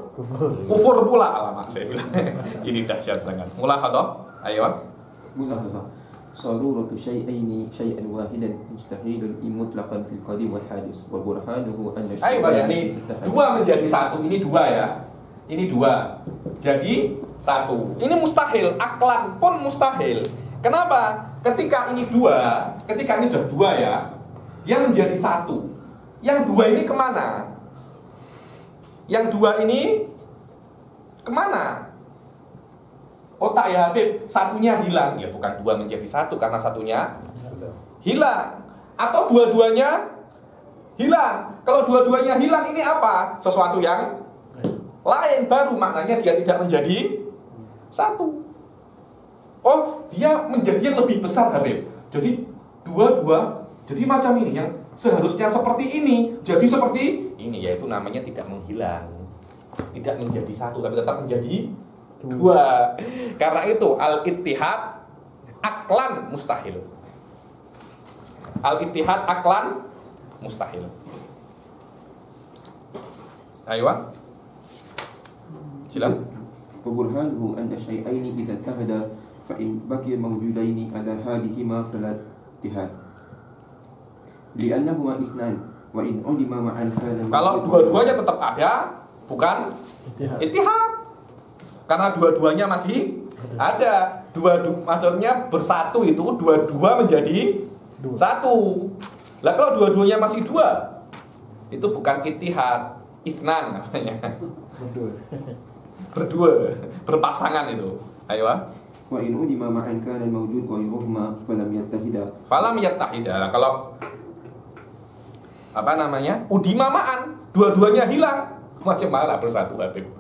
pula, alamak saya bilang. Ini dahsyat sangat. Mulahadzah. Ayo. Mulahadzah. صارورة شيئين شيئا واحدا مستحيل مطلقا في القديم والحادث وبرهانه أن ayo ini dua menjadi satu, ini dua ya, ini dua jadi satu, ini mustahil, aklan pun mustahil. Kenapa? Ketika ini sudah dua ya, dia menjadi satu. Yang dua ini kemana? Yang dua ini kemana? Otak ya Habib, satunya hilang. Ya bukan dua menjadi satu karena satunya hilang. Atau dua-duanya hilang. Kalau dua-duanya hilang ini apa? Sesuatu yang lain, baru maknanya dia tidak menjadi satu. Oh, dia menjadi yang lebih besar Habib. Jadi dua-dua, jadi macam ini yang seharusnya seperti ini, jadi seperti ini, yaitu namanya tidak menghilang. Tidak menjadi satu tapi tetap menjadi dua. Karena itu al-ittihad aklan mustahil. Al-ittihad aklan mustahil. Ayo. Silakan. وبرهانه أن الشيئين إذا اتحدا فإن بقي موجودين على حالهما فلا اتحاد لأنهما اثنان وإن علم معا كان. Kalau dua-duanya tetap ada, bukan ittihad. Karena dua-duanya masih ada. Maksudnya bersatu itu dua-dua menjadi satu. Lah kalau dua-duanya masih dua, itu bukan ittihad, itsnan namanya. Berdua, berpasangan itu. Ayo. Wa in udima ma'an kana mawjud wa yuhma falam yattahida. Falam yattahida. Nah, kalau apa namanya? Udima ma'an, dua-duanya hilang. Macam mana bersatu, Habib?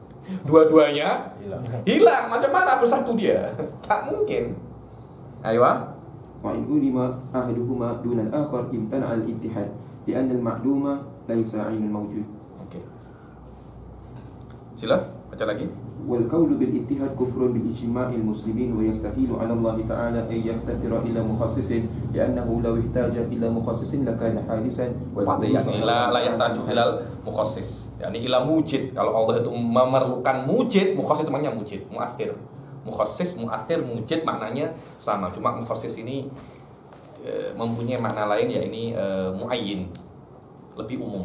Dua-duanya hilang. Macam mana bersatu dia? Tak mungkin. Ayo. Wa in udima ahaduhuma duna al-akhar imtana al-ittihad li'anna al-ma'duma laysa 'ainul mawjud. Oke. Sila, baca lagi. والقول بالاتحاد كفر بالإجماع المسلمين ويستحيل على الله تعالى أن يفتقر إلى مخصص لأنه لو احتاج إلى مخصص لكان حادثا Yani la yahtaju ilal mukhassis. Yani ila mujid. Kalau Allah itu memerlukan mujid, mukhassis namanya mujid, muakhir. Mukhassis, muakhir, mujid maknanya sama. Cuma mukhassis ini mempunyai makna lain, ya ini muayyin, lebih umum.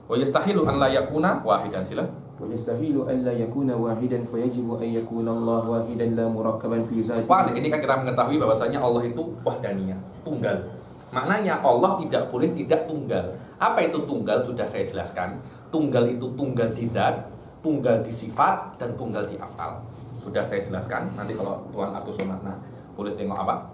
Wa yastahilu an la yakuna wahidan, sila. ويستحيل ألا يكون واحدا فيجب أن يكون الله واحدا لا مركبا في ذاته. Wah, ini kan kita mengetahui bahwasanya Allah itu wahdaniyah, tunggal. Maknanya Allah tidak boleh tidak tunggal. Apa itu tunggal? Sudah saya jelaskan. Tunggal itu tunggal di zat, tunggal di sifat, dan tunggal di afal. Sudah saya jelaskan. Nanti kalau Tuan Abdul Somad boleh tengok apa?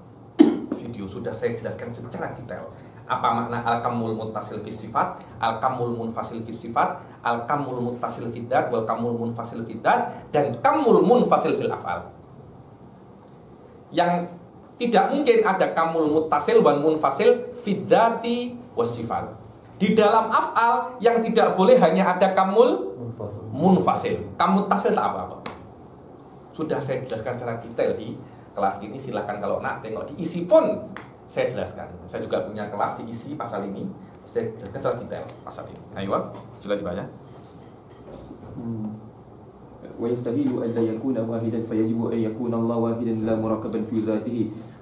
Video sudah saya jelaskan secara detail. Apa makna al-kamul muttasil fi sifat, al-kamul munfasil fi sifat, al-kamul muttasil fi dzat, wal kamul munfasil fi dzat, dan kamul munfasil fil afal. Yang tidak mungkin ada kamul muttasil wan munfasil fi dzati was sifat. Di dalam afal yang tidak boleh hanya ada kamul munfasil. Kamul muttasil tak apa-apa. Sudah saya jelaskan secara detail di kelas ini. Silahkan kalau nak tengok diisi pun saya jelaskan. Saya juga punya kelas diisi pasal ini. Saya jelaskan secara detail pasal ini. Ayo, sila dibaca. ويستحيل ألا يكون واحدا فيجب أن يكون الله واحدا لا مركبا في ذاته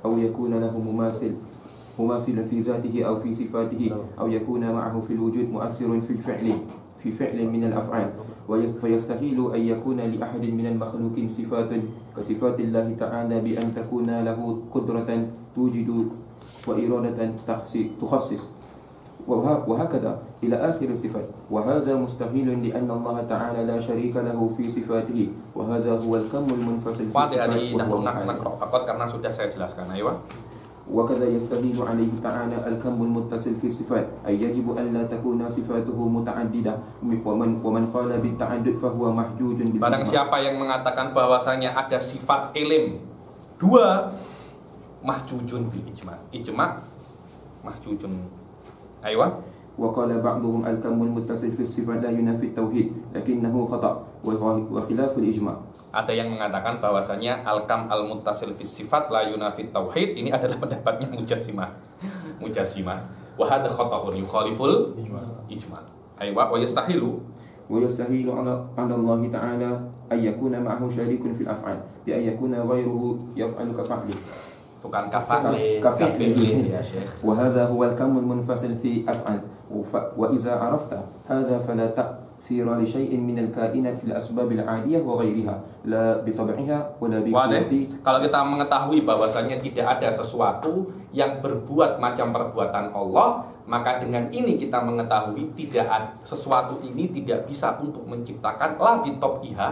أو يكون له مماثل في ذاته أو في صفاته أو يكون معه في الوجود مؤثر في فعل من الأفعال فيستحيل أن يكون لأحد من المخلوقين صفات كصفات الله تعالى بأن تكون له قدرة توجد وإرادة تخصص وهكذا إلى آخر الصفات وهذا مستحيل لأن الله تعالى لا شريك له في صفاته وهذا هو الكم المنفصل في الصفات فقط karena sudah saya jelaskan. Ayo. وكذا يستحيل عليه تعالى الكم المتصل في الصفات أي يجب أن لا تكون صفاته متعددة ومن قال بالتعدد فهو محجوج بالإجماع. Barang siapa yang mengatakan bahwasanya ada sifat ilim dua, mahjujun bil ijma mahjujun. Ayo. وقال بعضهم الكم المتصل في الصفات لا ينافي التوحيد لكنه خطأ وخلاف الإجماع. Ada yang mengatakan bahwasanya al-kam al-muttasil fi sifat la yunafi tauhid. Ini adalah pendapatnya Mujassimah. Wa hadha khata'un yukhaliful ijma. Ayo, wa yastahilu على الله تعالى أن يكون معه شريك في الأفعال بأن يكون غيره يفعل كفعله. Bukan kafa'li ya Syekh. وهذا هو الكم المنفصل في أفعال وإذا عرفت هذا فلا تأثير لشيء من الكائنات في الأسباب العادية وغيرها لا بطبعها ولا بقوة. Kalau kita mengetahui bahwasanya tidak ada sesuatu yang berbuat macam perbuatan Allah, maka dengan ini kita mengetahui sesuatu ini tidak bisa untuk menciptakan la bi tab'iha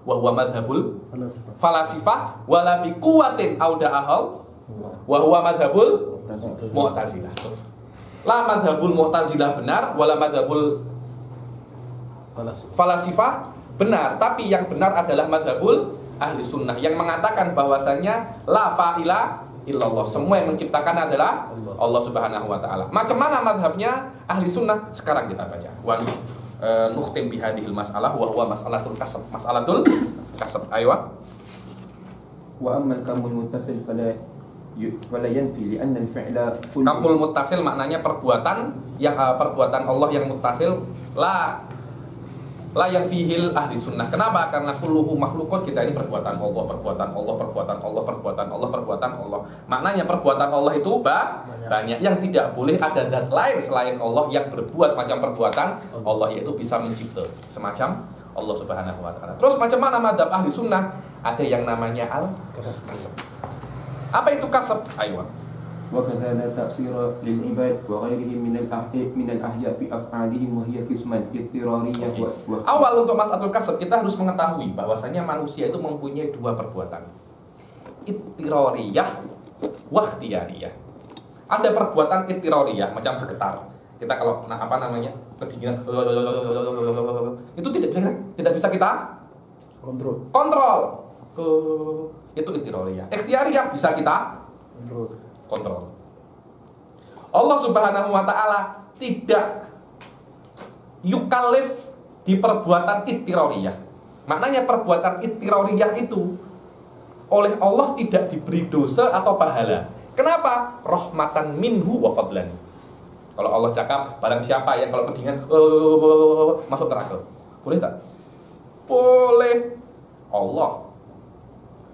wa huwa madhabul falasifah wala bi quwwatin auda'ahal wa huwa madhabul mu'tazilah. La madhabul mu'tazilah benar, wala madhabul falasifah benar, tapi yang benar adalah madhabul ahli sunnah yang mengatakan bahwasanya la fa'ila illallah, semua yang menciptakan adalah Allah Subhanahu wa taala. Macam mana madhabnya ahli sunnah? Sekarang kita baca. Wa nukhtim bi hadhil mas'alah wa huwa mas'alatul kasb. Mas'alatul kasb. Ayo. Wa ammal kamul muttasil fala yanfi li'anna al-fi'la kamul muttasil maknanya perbuatan yang perbuatan Allah yang muttasil la yang fihil ahli sunnah. Kenapa? Karena kulluhu makhlukun, kita ini perbuatan Allah, perbuatan Allah, perbuatan Allah, perbuatan Allah, perbuatan Allah. Maknanya perbuatan Allah itu banyak. Yang tidak boleh ada zat lain selain Allah yang berbuat macam perbuatan Allah, yaitu bisa mencipta semacam Allah Subhanahu wa taala. Terus macam mana madzhab ahli sunnah? Ada yang namanya al-kasb. Apa itu kasb? Ayo. وكذا لا تأثير للعباد وغيرهم من الأحياء في أفعالهم وهي قسمان اضطرارية Awal untuk mas'alatul kasb kita harus mengetahui bahwasanya manusia itu mempunyai dua perbuatan, ittirariyah wa ikhtiyariyah. Ada perbuatan ittirariyah macam bergetar. Kita kalau kedinginan itu tidak bisa kita kontrol. Itu ittirariyah. Ikhtiyariyah bisa kita kontrol. Allah Subhanahu wa taala tidak yukallif di perbuatan ittirariyah. Maknanya perbuatan ittirariyah itu oleh Allah tidak diberi dosa atau pahala. Kenapa? Rahmatan minhu wa fadlan. Kalau Allah cakap barang siapa yang kalau kedinginan masuk neraka. Boleh tak? Boleh. Allah.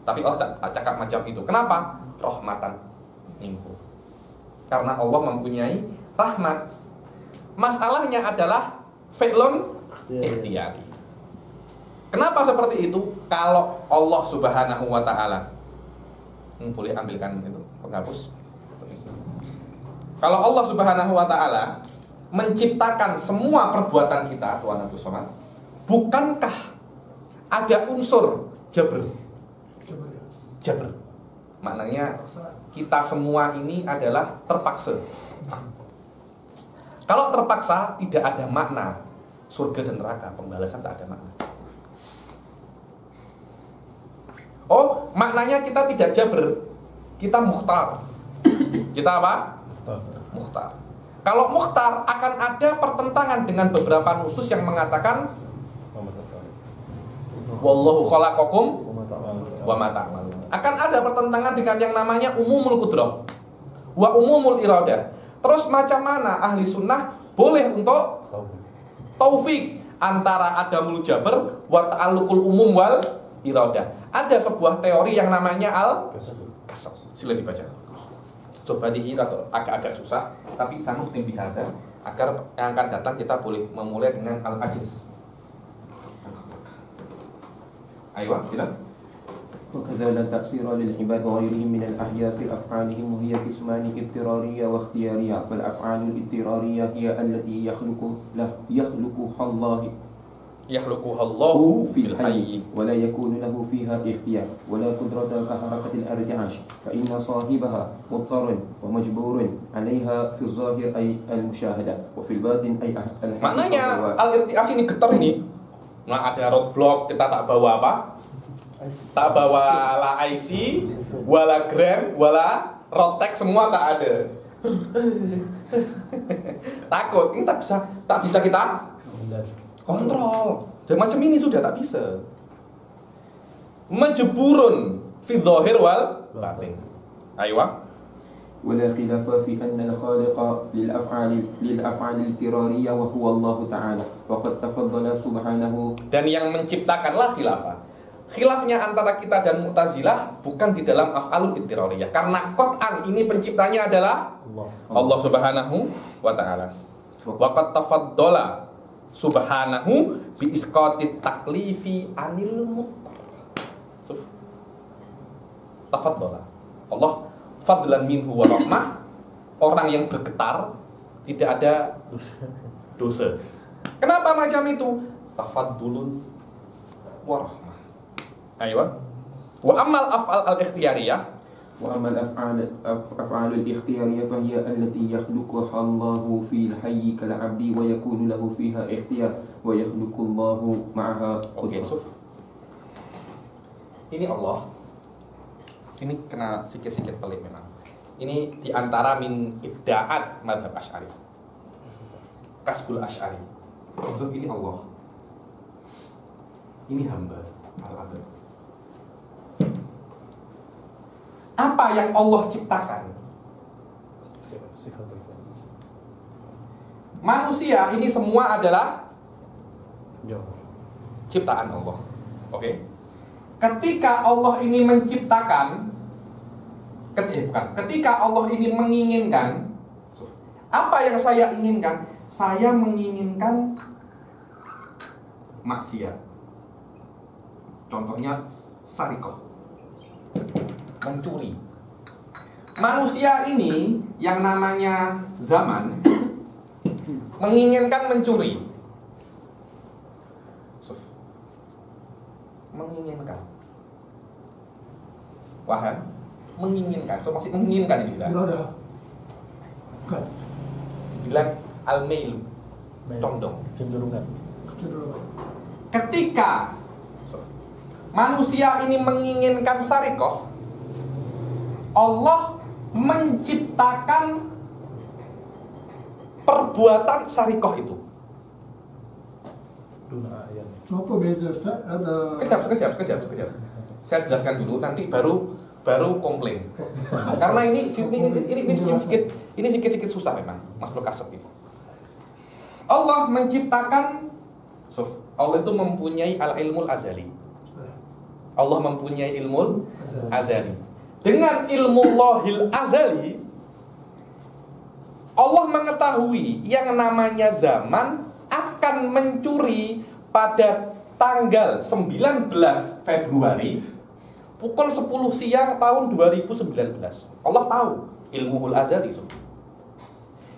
Tapi Allah cakap macam itu. Kenapa? Rahmatan minhu. Karena Allah mempunyai rahmat. Masalahnya adalah fi'lun ikhtiyari. Kenapa seperti itu? Kalau Allah Subhanahu wa taala boleh ambilkan itu penghapus. Kalau Allah Subhanahu wa taala menciptakan semua perbuatan kita, Tuhan Abdul Somad, bukankah ada unsur jabr? Jabr. Maknanya kita semua ini adalah terpaksa. Kalau terpaksa tidak ada makna surga dan neraka, pembalasan tak ada makna. Oh, maknanya kita tidak jabr, kita mukhtar. Kita apa? Mukhtar. Kalau mukhtar akan ada pertentangan dengan beberapa nusus yang mengatakan wallahu khalaqakum wa ma ta'malun. Akan ada pertentangan dengan yang namanya umumul qudrah wa umumul iradah. Terus macam mana ahli sunnah boleh untuk taufik antara adamul jabr wa ta'alluqul umum wal iradah? Ada sebuah teori yang namanya al-kasab. Sila dibaca. Coba dihir atau agak-agak susah, tapi sanggup tim bihada agar yang akan datang kita boleh memulai dengan al-ajiz. Ayo, silakan. وكذا لا تأثير للعباد وغيرهم من الأحياء في أفعالهم وهي قسمان اضطرارية واختيارية فالأفعال الاضطرارية هي التي يخلقها الله في الحي ولا يكون له فيها اختيار ولا قدرة كحركة الأرجعاش فإن صاحبها مضطر ومجبور عليها في الظاهر أي المشاهدة وفي الباطن أي الحقيقة. Maknanya al-irtias ini getar ini. Nah, ada roadblock, kita tak bawa apa? Tak bawa la IC, wala gram, wala rotek, semua tak ada. Takut, ini tak bisa kita kontrol. Dan macam ini sudah tak bisa. Majburun fi dhahir wal batin. Ayo. ولا خلاف في أن الخالق للأفعال الاضطرارية وهو الله تعالى وقد تفضل سبحانه. Dan yang menciptakanlah khilafah. Khilafnya antara kita dan Mu'tazilah bukan di dalam af'alul ittirariyah, karena Qur'an ini penciptanya adalah Allah Subhanahu wa taala. Wa qad tafaddala subhanahu bi isqatit taklifi anil muttar. Tafaddala. Allah fadlan minhu wa rahmah, orang yang bergetar tidak ada dosa. Kenapa macam itu? Tafaddulun wa rahmah. Ayo. Wa amal af'al al-ikhtiyariyah wa amal af'al al-ikhtiyariyah fa hiya allati yakhluquha Allahu fil hayy kal 'abdi wa yakunu lahu fiha ikhtiyar wa yakhluqu Allahu ma'aha. Oke, Suf. Ini Allah. Ini kena sikit-sikit pelik memang. Ini diantara min ibda'at madhab Asy'ari. Kasbul Asy'ari. Suf, ini Allah. Ini hamba al-abd. Apa yang Allah ciptakan? Manusia ini semua adalah ciptaan Allah. Oke. Ketika Allah ini menciptakan, ketika Allah ini menginginkan, apa yang saya inginkan? Saya menginginkan maksiat. Contohnya sarikoh, mencuri. manusia ini yang namanya zaman menginginkan mencuri. Menginginkan. Paham? Menginginkan. So masih menginginkan ini kan? Irada. Bukan. Dibilang al-mail, condong. Kecenderungan. Kecenderungan. Ketika manusia ini menginginkan syarikoh, Allah menciptakan perbuatan syarikoh itu. Apa beda Ustaz? Ada Sekejap. Saya jelaskan dulu, nanti baru komplain. Karena ini sedikit susah memang, makhluk kasab ini. Allah menciptakan, Allah itu mempunyai al-ilmul azali. Allah mempunyai ilmu azali. Dengan ilmu Allahil azali, Allah mengetahui yang namanya zaman akan mencuri pada tanggal 19 Februari pukul 10 siang tahun 2019. Allah tahu ilmuhul azali.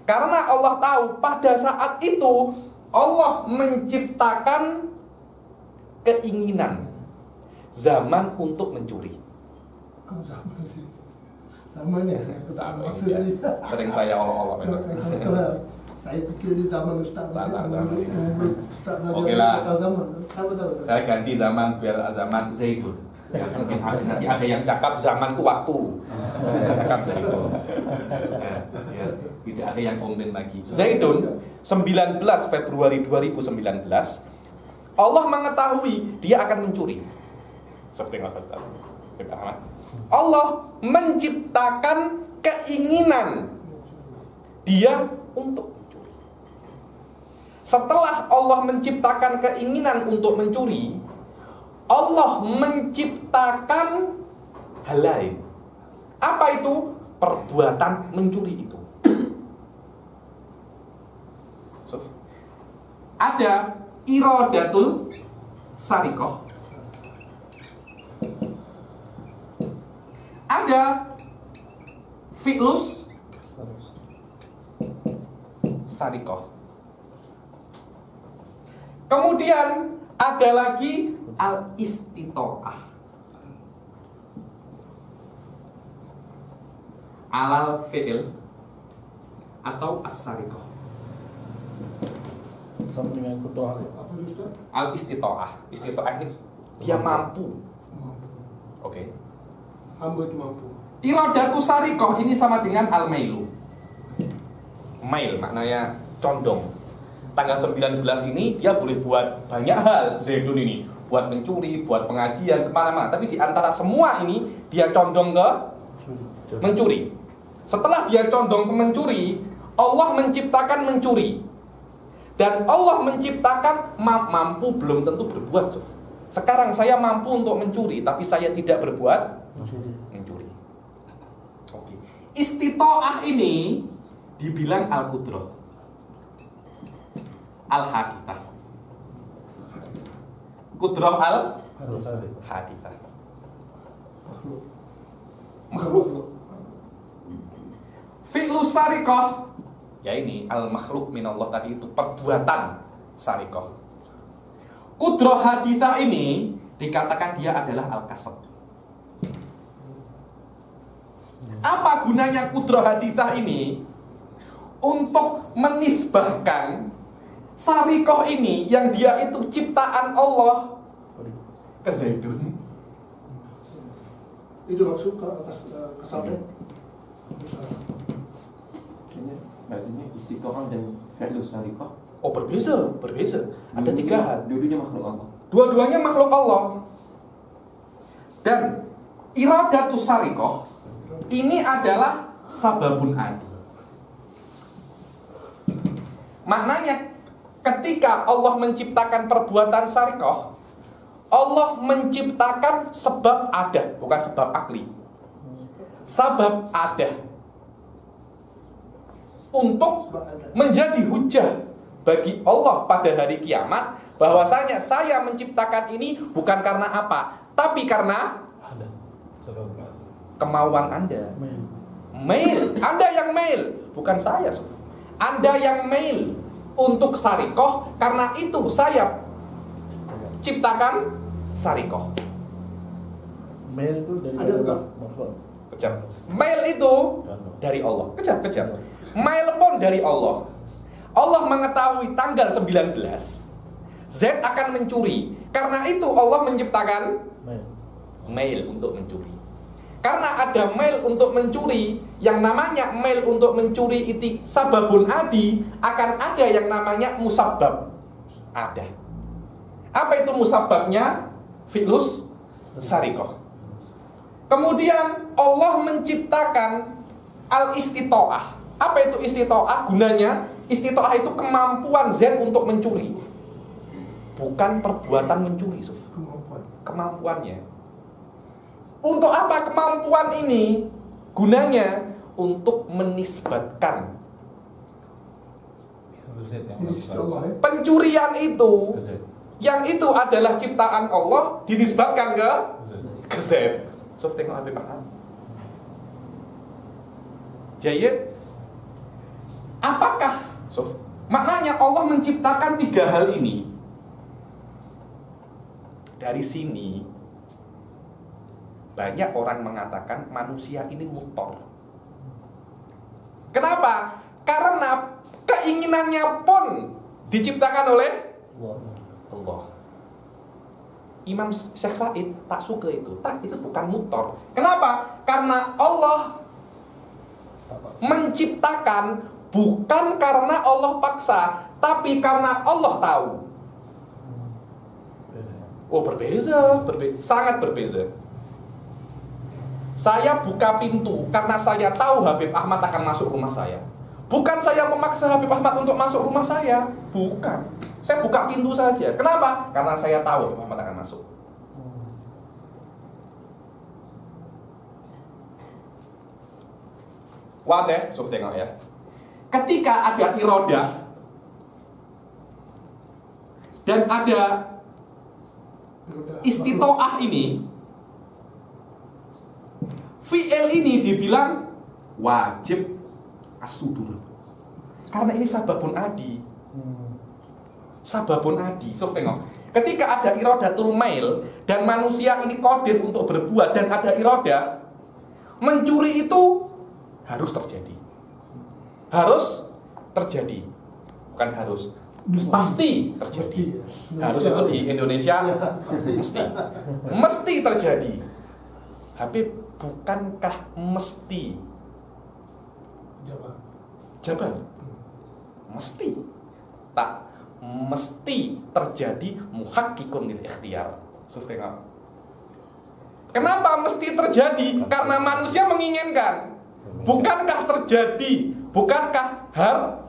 Karena Allah tahu pada saat itu Allah menciptakan keinginan zaman untuk mencuri. Zaman ya, aku tak maksud tadi. Sering saya olok-olok itu. Saya pikir di zaman Ustaz. Ustaz Oke lah. Zaman. Betul. Saya ganti zaman biar zaman Zaidun. Ya, mungkin nanti ada yang cakap zaman itu waktu. Saya cakap Zaidun. Ya, tidak ada yang komplain lagi. Zaidun 19 Februari 2019 Allah mengetahui dia akan mencuri. Seperti yang Ustaz katakan. Allah menciptakan keinginan dia untuk mencuri. Setelah Allah menciptakan keinginan untuk mencuri, Allah menciptakan hal lain. Apa itu? Perbuatan mencuri itu. Ada iradatul sarikoh, ada fi'lus sarikoh. Kemudian ada lagi al-istito'ah, alal fi'il atau as-sarikoh. Sama dengan kutoah. Apa itu Ustaz? Al-istito'ah. Istito'ah ini dia mampu. Oke. Hamba itu mampu. Iradatu sarikoh ini sama dengan al-mailu. Mail maknanya condong. Tanggal 19 ini dia boleh buat banyak hal, Zaidun ini. Buat mencuri, buat pengajian, kemana-mana. Tapi di antara semua ini dia condong ke mencuri. Setelah dia condong ke mencuri, Allah menciptakan mencuri. Dan Allah menciptakan mampu belum tentu berbuat. Sekarang saya mampu untuk mencuri, tapi saya tidak berbuat mencuri. Oke. Istito'ah ini dibilang al-qudrah, al-hadithah. Qudrah al-hadithah. Makhluk. Fi'lus sarikoh, ya ini al-makhluk minallah tadi itu perbuatan sarikoh. Qudrah hadithah ini dikatakan dia adalah al-kasab. Apa gunanya qudrah hadithah ini? Untuk menisbahkan sarikoh ini yang dia itu ciptaan Allah ke Zaidun. Itu maksud kesalahan. Artinya istito'ah dan fi'lus sarikoh. Oh berbeza. Ada tiga hal. Dua-duanya makhluk Allah. Dua-duanya makhluk Allah. Dan iradatus sarikoh ini adalah sababun adi. Maknanya ketika Allah menciptakan perbuatan sarikoh, Allah menciptakan sebab ada, bukan sebab akli. Sebab ada untuk menjadi hujah bagi Allah pada hari kiamat, bahwasanya saya menciptakan ini bukan karena apa, tapi karena kemauan Anda. mail. Anda yang mail, bukan saya. Anda yang mail untuk sarikoh, karena itu saya ciptakan sarikoh. Mail itu dari Ada enggak? Kejap. Mail itu dari Allah. Kejap. Mail pun dari Allah. Allah mengetahui tanggal 19 Z akan mencuri. Karena itu Allah menciptakan mail untuk mencuri. Karena ada mail untuk mencuri, yang namanya mail untuk mencuri itu sababun adi, akan ada yang namanya musabbab. Ada. Apa itu musabbabnya? Fi'lus sarikoh. Kemudian Allah menciptakan al-istito'ah. Apa itu istito'ah? Gunanya, istito'ah itu kemampuan Z untuk mencuri. Bukan perbuatan mencuri, Suf. Kemampuannya. Untuk apa kemampuan ini? Gunanya untuk menisbatkan pencurian itu, yang itu adalah ciptaan Allah, dinisbatkan ke Z. Sof, tengok Habib Ahmad. Jayid. Apakah, Sof, maknanya Allah menciptakan 3 hal ini? Dari sini banyak orang mengatakan manusia ini mutor. Kenapa? Karena keinginannya pun diciptakan oleh Allah. Imam Syekh Said tak suka itu. Itu bukan mutor. Kenapa? Karena Allah menciptakan bukan karena Allah paksa, tapi karena Allah tahu. Oh, berbeza, sangat berbeza. Saya buka pintu karena saya tahu Habib Ahmad akan masuk rumah saya. Bukan saya memaksa Habib Ahmad untuk masuk rumah saya. Bukan. Saya buka pintu saja. Kenapa? Karena saya tahu Habib Ahmad akan masuk. Wadah, Suf, tengok ya. Ketika ada irodah dan ada istito'ah ini, fi'il ini dibilang wajib as-sudur. Karena ini sababun adi. Sababun adi. So, tengok. Ketika ada irodatul mail dan manusia ini qadir untuk berbuat dan ada irodah, mencuri itu harus terjadi. Harus terjadi. Bukan harus. Pasti terjadi. Harus itu di Indonesia mesti terjadi. Habib, bukankah mesti jaban? Mesti. Tak mesti terjadi muhakkikun lil ikhtiyar. Kenapa mesti terjadi? Karena manusia menginginkan. Bukankah terjadi? Bukankah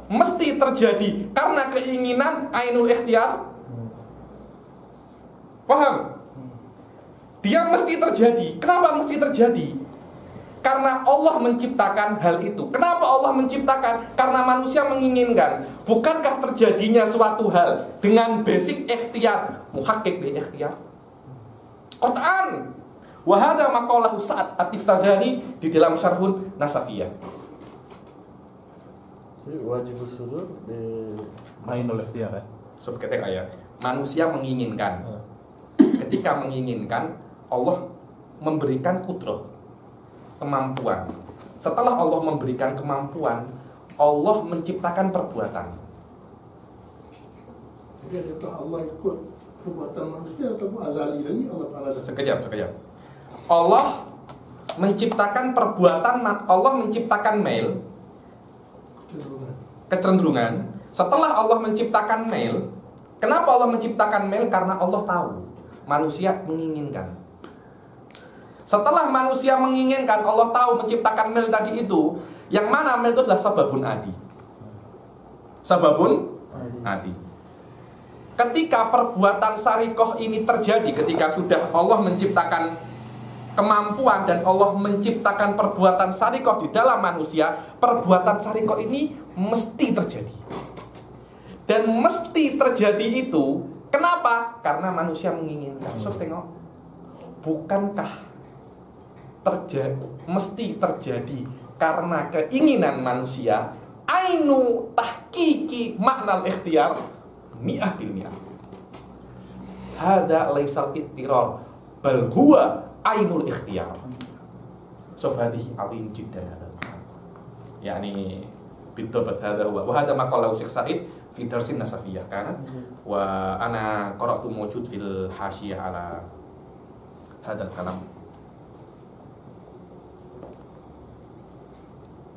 mesti terjadi karena keinginan ainul ikhtiyar? Paham? Dia mesti terjadi. Kenapa mesti terjadi? Karena Allah menciptakan hal itu. Kenapa Allah menciptakan? Karena manusia menginginkan. Bukankah terjadinya suatu hal dengan basic ikhtiar, muhakkik bil ikhtiar? Qat'an. Wa hadza maqalahu Sa'ad At-Tiftazani di dalam Syarhun Nasafiyah. Wajib sudur di Ainul ikhtiyar ya. Ketika ya, manusia menginginkan. Ketika menginginkan, Allah memberikan kudrah, kemampuan. Setelah Allah memberikan kemampuan, Allah menciptakan perbuatan. Jadi adakah Allah ikut perbuatan manusia ataupun azali lagi Allah Ta'ala? Sekejap. Allah menciptakan perbuatan, Allah menciptakan mail, kecenderungan. Setelah Allah menciptakan mail, kenapa Allah menciptakan mail? Karena Allah tahu manusia menginginkan. Setelah manusia menginginkan, Allah tahu menciptakan mail tadi itu. Yang mana mail itu adalah sababun adi. Sababun adi. Ketika perbuatan sarikoh ini terjadi, ketika sudah Allah menciptakan kemampuan dan Allah menciptakan perbuatan sarikoh di dalam manusia, perbuatan sarikoh ini mesti terjadi. Dan mesti terjadi itu, kenapa? Karena manusia menginginkan. So, tengok. Bukankah mesti terjadi karena keinginan manusia, ainu tahqiqi makna al-ikhtiyar mi'ah bil mi'ah. Hada laisal ittirar bal huwa ainul ikhtiyar. Sofadihi azim jiddan hada. Yani bidabat hada huwa. Wa hada maqalahu Syekh Said fi darsin nasafiyah kanat wa ana qara'tu mawjud fil hasyiyah ala hadal kalam.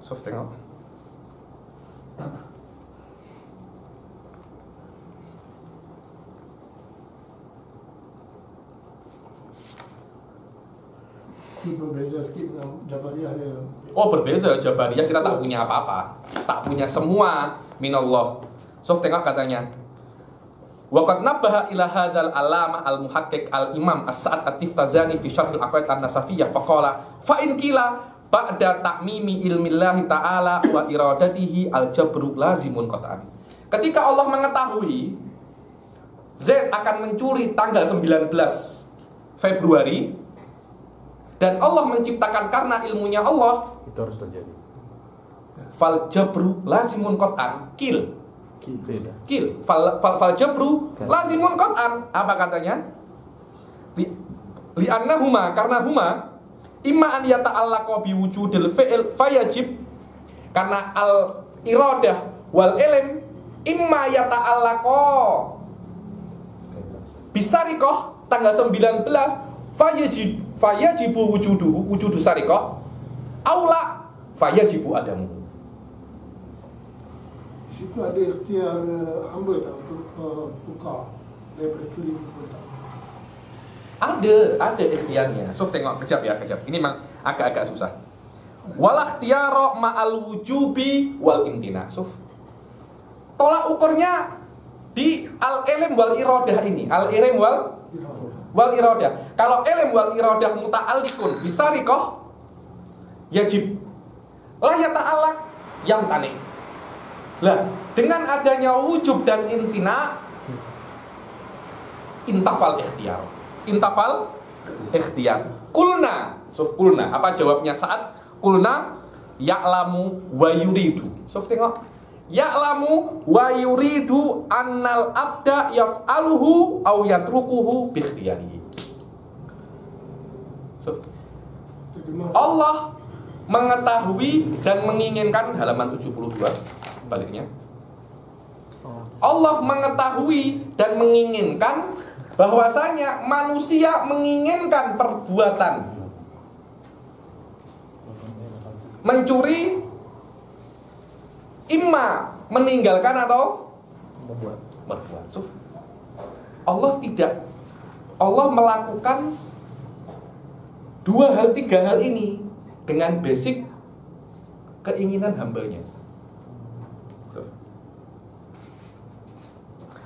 Sof tengok. Ini berbeza sedikit dengan Jabariyah ya. Oh berbeza, Jabariyah kita tak punya apa-apa, tak punya semua minallah. Sof tengok katanya. Waqad nabbaha ila hadzal alamah al-muhaqqiq al-imam as-Sa'ad at-Tiftazani fi syarh al-aqaid an-nasafiyyah faqala fa in qila ba'da ta'mimi ilmillahi ta'ala wa iradatihi al-jabru lazimun qat'an. Ketika Allah mengetahui Z akan mencuri tanggal 19 Februari dan Allah menciptakan karena ilmunya Allah, Itu harus terjadi. fal jabru lazimun qat'an. Kil fal jabru lazimun qat'an. Apa katanya? Li annahuma, karena huma imma an yata'allaqa bi wujudil fi'il fayajib, karena al iradah wal ilm imma yata'allaqa bisariqah tanggal 19 fayajibu wujudu sariqah aula fayajibu adamu. Situ ada ikhtiar hamba tak untuk tukar daripada keliling ke Ada ikhtiarnya. Sof tengok kejap ya, kejap. Ini memang agak-agak susah. Wal ikhtiyara ma'al wujubi wal imtina. Sof. Tolak ukurnya di al-ilm wal iradah ini. Al-ilm wal iradah. Kalau ilm wal iradah muta'alliqun bisariqah yajib. La yata'allaq yang tani. Lah, dengan adanya wujub dan imtina intafal ikhtiyar. Intafal ikhtiyar. Kulna, sof kulna. Apa jawabnya saat kulna ya'lamu wa yuridu. Sof tengok. Ya'lamu wa yuridu annal abda yaf'aluhu aw yatrukuhu bi ikhtiyarihi. Sof. Allah mengetahui dan menginginkan, halaman 72 baliknya. Allah mengetahui dan menginginkan bahwasanya manusia menginginkan perbuatan mencuri, imma meninggalkan atau berbuat. Allah melakukan tiga hal ini dengan basic keinginan hambanya.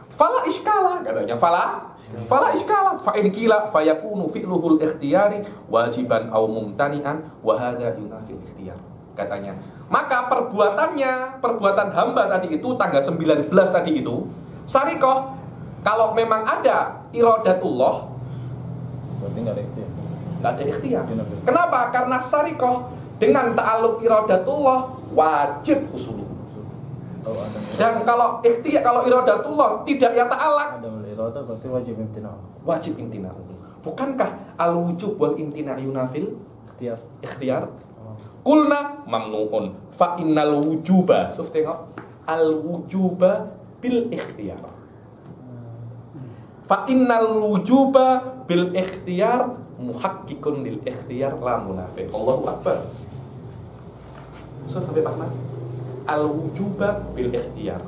Fala iskala, katanya fala iskala fa in qila fayakunu fi'luhul ikhtiyari wajiban aw mumtani'an wa hadha yunafil ikhtiyar. Katanya, maka perbuatan hamba tadi itu tanggal 19 tadi itu sarikoh, kalau memang ada iradatullah Berarti nggak ada ikhtiar. nggak ada ikhtiar. Kenapa? Karena sarikoh dengan ta'alluq iradatullah wajib husuluh. Dan kalau ikhtiar, kalau iradatullah tidak ya ta'allaq, Ada iradah berarti wajib imtina. wajib imtina. Bukankah al-wujub wal imtina yunafil ikhtiar? Kulna mamnuun fa innal wujuba. Sof tengok. Al-wujuba bil ikhtiyar. Fa innal wujuba bil ikhtiyar muhakkikun lil ikhtiyar la munafi. Allahu akbar. Sof sampai paham? Al-wujuba bil ikhtiyar.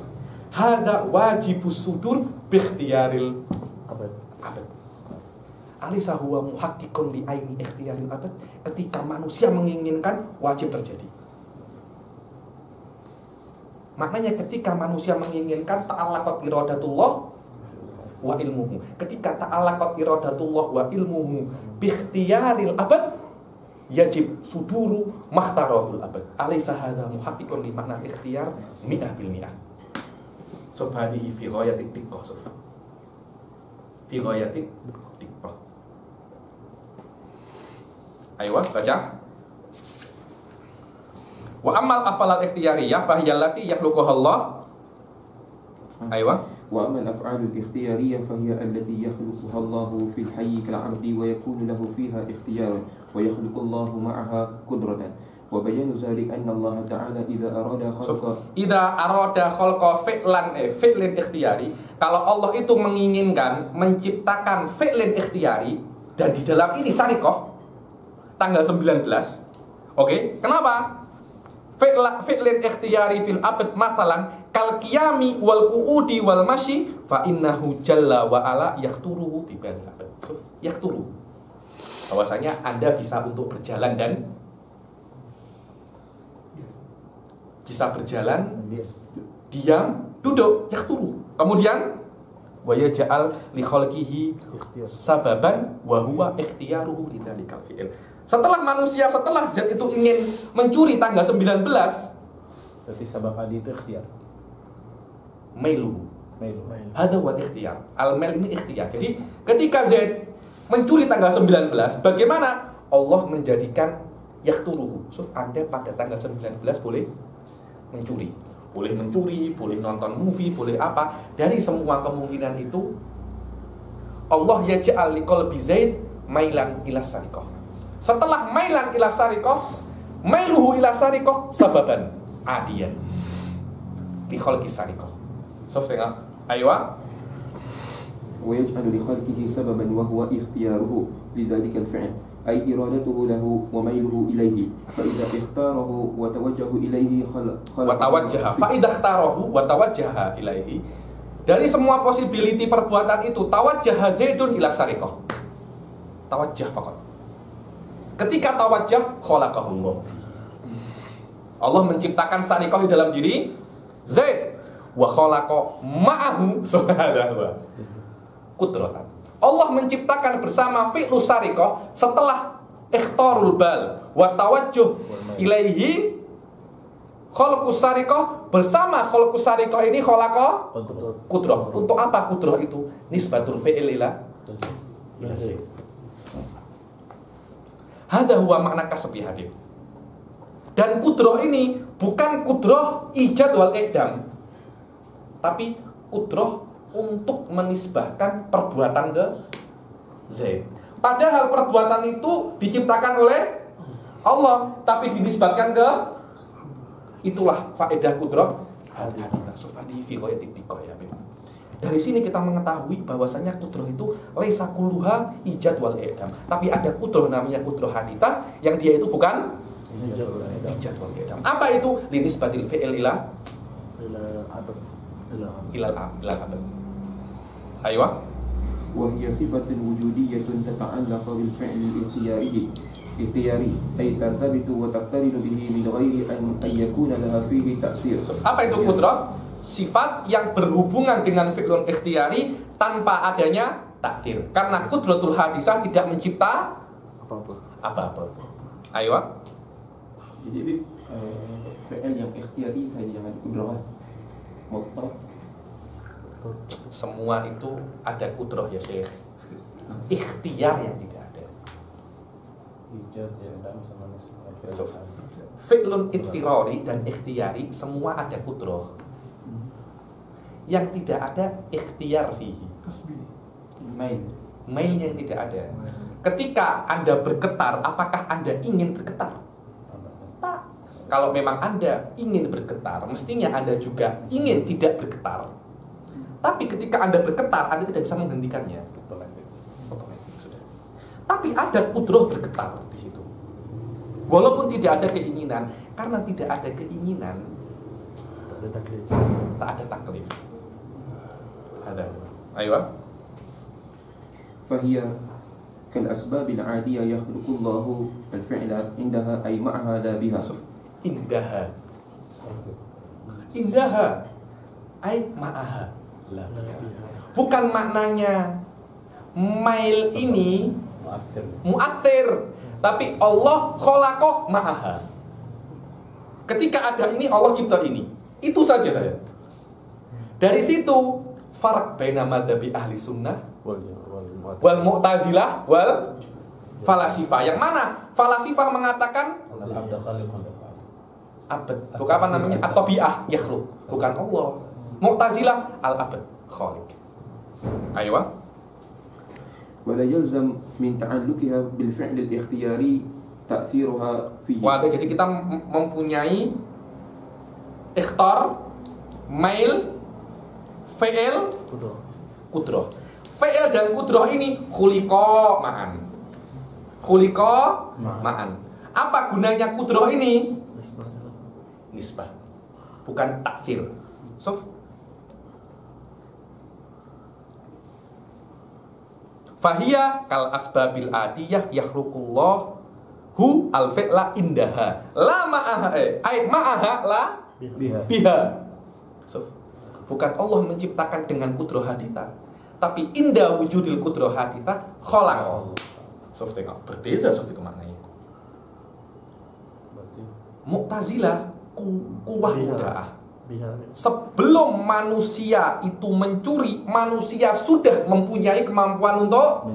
Hada wajibus sudur bi ikhtiyaril abad. Alisa huwa muhakkikun li aini ikhtiyaril abad. Ketika manusia menginginkan, wajib terjadi. Maknanya ketika manusia menginginkan, ta'allaqat iradatullah wa ilmuhu. Ketika ta'allaqat iradatullah wa ilmuhu bi ikhtiyaril abad, yajib suduru makhtarahul abad. Alisa hadha muhakkikun li makna ikhtiyar mi'ah bil mi'ah. Sof hadihi fi ghayatit diqqah. Sof fi ghayatit diqqah. Ayo baca. Wa amal af'al al-ikhtiyariyah fa hiya allati yakhluquha Allah. Aywa. وأما الأفعال الاختيارية فهي التي يخلقها الله في الحي كالعبد ويكون له فيها اختيار ويخلق الله معها قدرة وبيان ذلك أن الله تعالى إذا أراد khalqa fi'lin ikhtiyari, kalau Allah itu menginginkan menciptakan fi'lin ikhtiyari, dan di dalam ini syariqah tanggal 19. Oke, kenapa? Fi'lin ikhtiyari fil abad masalan kal qiyami wal qu'udi wal masyi fa innahu jalla wa ala yaqturuhu bi bal abad. Yaqturu. Bahwasanya Anda bisa untuk berjalan dan bisa berjalan, diam, duduk, yaqturu. Kemudian wa yaj'al li khalqihi sababan wa huwa ikhtiyaruhu lidzalikal fi'il. Setelah manusia, setelah zat itu ingin mencuri tanggal 19, berarti sabab adi itu ikhtiar. mailu. Ada wa ikhtiyar. Al-mail ini ikhtiyar. Jadi ketika Z mencuri tanggal 19, bagaimana Allah menjadikan yaqturuhu. Anda pada tanggal 19 boleh mencuri. Boleh mencuri, boleh nonton movie, boleh apa. Dari semua kemungkinan itu Allah yaj'al liqalbi Zaid mailan ila sariqah. Setelah mailan ila sariqah, mailuhu ila sariqah sababan adiyan li khalqi sariqah. Sofia, aywa. ويجعل لخلقه سببا وهو اختياره لذلك الفعل أي إرادته له وميله إليه فإذا اختاره وتوجه إليه فإذا اختاره وتوجه إليه. Dari semua possibility perbuatan itu, tawajjah Zaidun ila sariqah. Tawajjah faqat. Ketika tawajjah, khalaqahullah. Allah menciptakan sariqah di dalam diri Zaid. Wa khalaqa ma'ahu subhanahu qudratan. Allah menciptakan bersama fi'lu sariqah setelah ikhtarul bal wa tawajjuh ilaihi khalqus sariqah, bersama khalqus sariqah ini khalaqa qudrah. Untuk apa qudrah itu? Nisbatul fi'il ila Zaid. Hada huwa makna kasbi Habib. Dan qudrah ini bukan qudrah ijad wal i'dam, tapi qudrah untuk menisbahkan perbuatan ke Zaid. Padahal perbuatan itu diciptakan oleh Allah, tapi dinisbatkan ke, itulah faedah qudrah haditha sufadi fi ghayati diqah ya. Dari sini kita mengetahui bahwasanya qudrah itu laisa kulluha ijad wal i'dam, tapi ada qudrah namanya qudrah haditha yang dia itu bukan ijad wal i'dam. Apa itu? Linisbatil fi'il ila abad. Aywa. وهي صفة وجودية تتعلق بالفعل الاختياري أي ترتبط وتقترن به من غير أن يكون لها فيه تأثير. Apa itu qudrah? Sifat yang berhubungan dengan fi'lun ikhtiyari tanpa adanya takdir. Karena qudratul hadisah tidak mencipta apa-apa. Aywa. Jadi fi'il yang ikhtiyari saja jangan qudrah. Mutlak. Semua itu ada qudrah ya Syekh. Ikhtiar yang tidak ada. Ijad ya dan sama Fi'lun ittirari dan ikhtiyari semua ada qudrah. Yang tidak ada ikhtiar fihi. Mailnya yang tidak ada. Ketika Anda bergetar, apakah Anda ingin bergetar? Tak. Kalau memang Anda ingin bergetar, mestinya Anda juga ingin tidak bergetar. Tapi ketika Anda bergetar, Anda tidak bisa menghentikannya. Otomatis sudah. Tapi ada qudrah bergetar di situ. Walaupun tidak ada keinginan, karena tidak ada keinginan, tak ada taklif. Ada. Ayo. فهي كالأسباب العادية يخلق الله الفعل عندها أي معها لا بها. Indaha ay ma'aha la. Bukan maknanya mail ini mu'athir, tapi Allah khalaqa ma'aha. Ketika ada ini, Allah cipta ini. Itu saja saya. Dari situ farq baina madzhabi ahli sunnah wal mu'tazilah wal falasifah. Yang mana falasifah mengatakan abad. Bukan apa namanya? At-tabi'ah yakhluq. Bukan Allah. Mu'tazilah al-abad khaliq. Ayo. ولا يلزم من تعلقها بالفعل الاختياري تأثيرها فيه. Wah, jadi kita mempunyai ikhtar, mail, fi'il, kudroh. Fi'il dan kudroh ini khuliqa ma'an. Khuliqa ma'an. Apa gunanya kudroh ini? Nisbah. Bukan takhir. Sof. Fahiyya kal asbabil adiyah yakhluqullahu al-fi'la indaha. La ma'aha ma'aha la biha. So, bukan Allah menciptakan dengan kudroh haditha, tapi indah wujudil kudroh haditha kholaq. So, tengok berbeza itu maknanya. Mu'tazilah kuwah mudaah. Sebelum manusia itu mencuri, manusia sudah mempunyai kemampuan untuk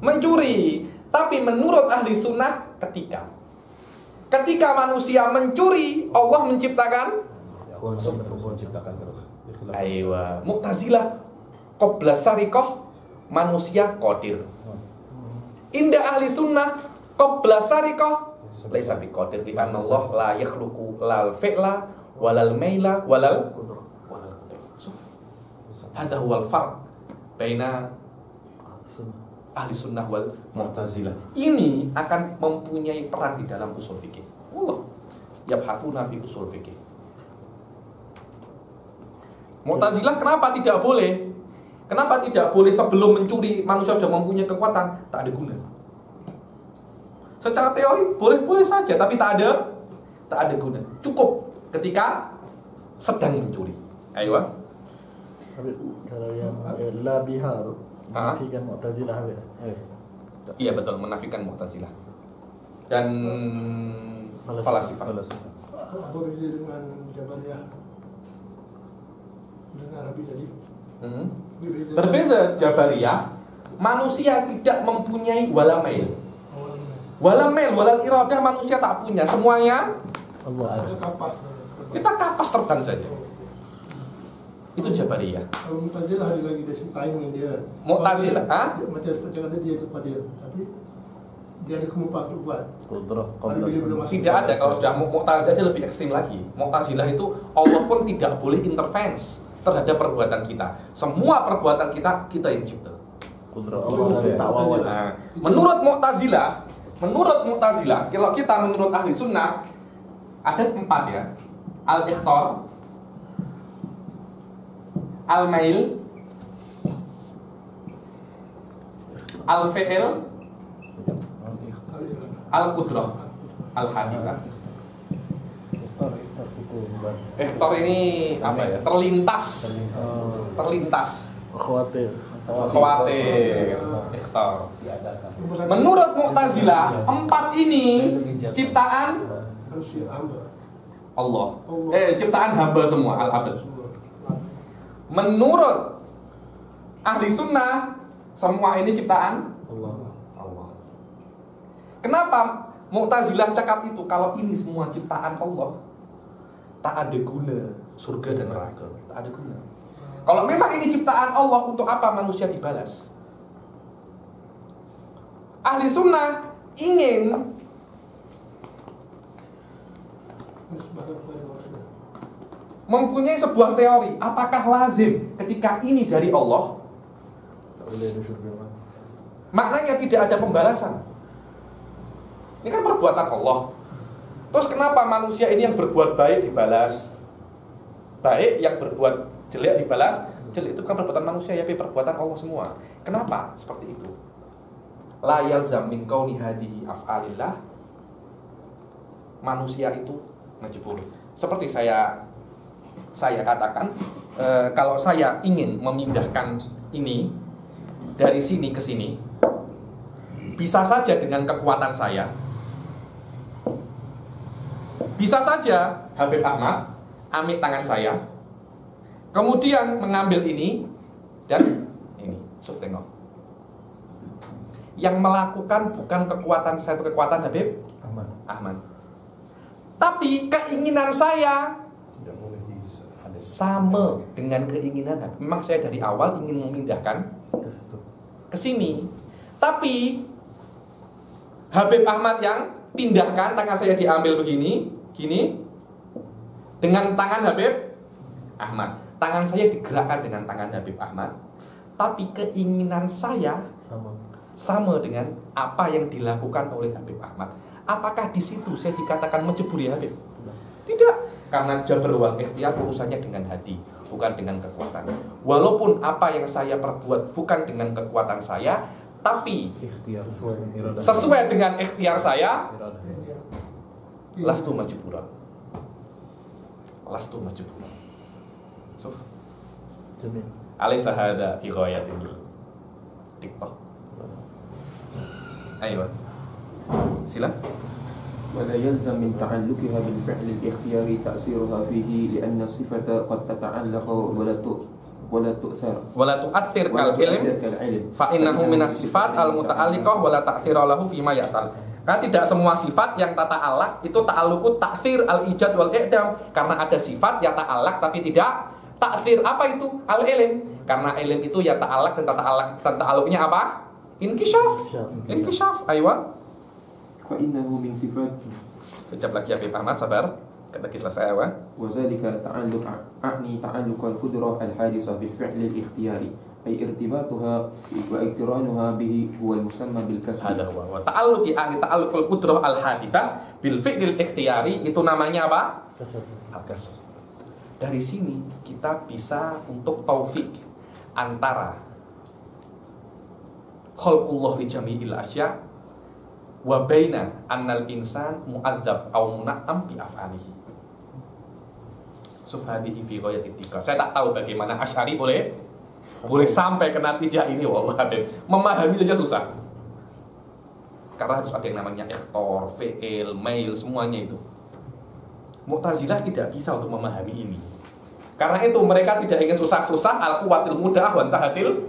mencuri. Tapi menurut ahli sunnah, ketika manusia mencuri, Allah menciptakan. Aywa. Mu'tazilah qabla sariqah, manusia qadir. Indah ahli sunnah qabla sariqah laisa biqadir, di anna Allah la yakhluqu lal fi'la walal maila walal qudrah. Hadha huwal farq baina ahli sunnah wal mu'tazilah. Ini akan mempunyai peran di dalam usul fikih. Allah yabhatsuna fi usul fikih. Mu'tazilah kenapa tidak boleh? Kenapa tidak boleh sebelum mencuri manusia sudah mempunyai kekuatan? Tak ada guna. Secara teori boleh-boleh saja, tapi tak ada guna. Cukup ketika sedang mencuri. Ayo. Kalau yang la biha menafikan Mu'tazilah ya. Iya betul, menafikan Mu'tazilah. Dan falasifah. Apa beda dengan Jabariyah? Dengan Rabi tadi? Berbeza. Jabariyah, manusia tidak mempunyai wala mail. Wala mail, wala iradah manusia tak punya. Semuanya Allah ada. Kita kapas terbang saja. Itu Jabariyah. Kalau Mu'tazilah ada lagi basic timing dia. Mu'tazilah, macam ada dia itu qadir, tapi dia ada kemampuan untuk buat. Qudrah Tidak ada. Kalau sudah Mu'tazilah dia lebih ekstrim lagi. Mu'tazilah itu Allah pun tidak boleh intervensi terhadap perbuatan kita. Semua perbuatan kita yang cipta. Nah, menurut Mu'tazilah, kalau kita menurut ahli sunnah ada 4 ya. Al-ikhtar, al-mail, al-fi'il, al-qudrah, al-hadithah. Ikhtar ini apa ya? Terlintas. Khawatir. Ikhtar. Menurut Mu'tazilah, 4 ini ciptaan Allah. Ciptaan hamba semua, al-abad. Menurut ahli sunnah, semua ini ciptaan Allah. Kenapa Mu'tazilah cakap itu? Kalau ini semua ciptaan Allah, tak ada guna surga dan neraka. Tak ada guna. Kalau memang ini ciptaan Allah, untuk apa manusia dibalas? Ahli sunnah ingin mempunyai sebuah teori. Apakah lazim ketika ini dari Allah, maknanya tidak ada pembalasan? Ini kan perbuatan Allah. Terus kenapa manusia ini yang berbuat baik dibalas baik, yang berbuat jelek dibalas jelek? Itu kan perbuatan manusia ya, perbuatan Allah semua. Kenapa seperti itu? La yalzam min kauni hadihi af'alillah. Manusia itu ngejebur. Seperti saya katakan, kalau saya ingin memindahkan ini dari sini ke sini, bisa saja dengan kekuatan saya. Bisa saja Habib Ahmad ambil tangan saya, kemudian mengambil ini dan ini. Tengok. Yang melakukan bukan kekuatan saya, kekuatan Habib Ahmad. Tapi Tapi keinginan saya Tidak boleh ada. sama dengan keinginan Habib. Memang saya dari awal ingin memindahkan Ke situ. ke sini. Tapi Habib Ahmad yang pindahkan, tangan saya diambil begini, gini. Dengan tangan Habib Ahmad. Tangan saya digerakkan dengan tangan Habib Ahmad. Tapi keinginan saya sama dengan apa yang dilakukan oleh Habib Ahmad. Apakah di situ saya dikatakan menceburi Habib? Tidak, karena jabr wal ikhtiyar urusannya dengan hati, bukan dengan kekuatan. Walaupun apa yang saya perbuat bukan dengan kekuatan saya, tapi Ikhtiar iradah. sesuai dengan ikhtiar saya, Iradah. lastu majburan. Lastu majburan. So, Jamil. alaysa hadza fi ghayatil diqqah. Ayo. Sila. ولا يلزم من تعلقها بالفعل الاختياري تأثيرها فيه لأن الصفة قد تتعلق ولا تؤثر Wala tu'athir kal ilm كالعلم fa innahu minas sifat al muta'alliqah wala ta'thira lahu fima ya'tal. Karena tidak semua sifat yang tata'allaq itu ta'alluqut ta'thir al ijad wal i'dam, karena ada sifat ya ta'allaq tapi tidak ta'thir. Apa itu? Al ilm. Karena ilm itu ya ta'allaq dan ta'alluqnya apa? Inkishaf. Inkishaf. Aywa. فإنه من صفات Kejap lagi Habib Ahmad, sabar. Kata selesai ya. وذلك تعلق أعني تعلق القدرة الحادثة بالفعل الاختياري أي ارتباطها واقترانها به هو المسمى بالكسب. Ada wa ta'alluqi ani ta'alluqul qudrah al haditsah bil fi'lil ikhtiyari, itu namanya apa? Al-kasr. Dari sini kita bisa untuk taufik antara khalqullah li jami'il asya' wa baina annal insan mu'adzab aw mun'am bi af'alihi. Sufhadihi fi ghayatid diqqah. Saya tak tahu bagaimana Asy'ari boleh sampai ke natijah ini, wallahi. Memahami saja susah. Karena harus ada yang namanya ikhtor, fi'il, mail, semuanya itu. Mu'tazilah tidak bisa untuk memahami ini. Karena itu mereka tidak ingin susah-susah, al-quwatil muda'ah wa tahatil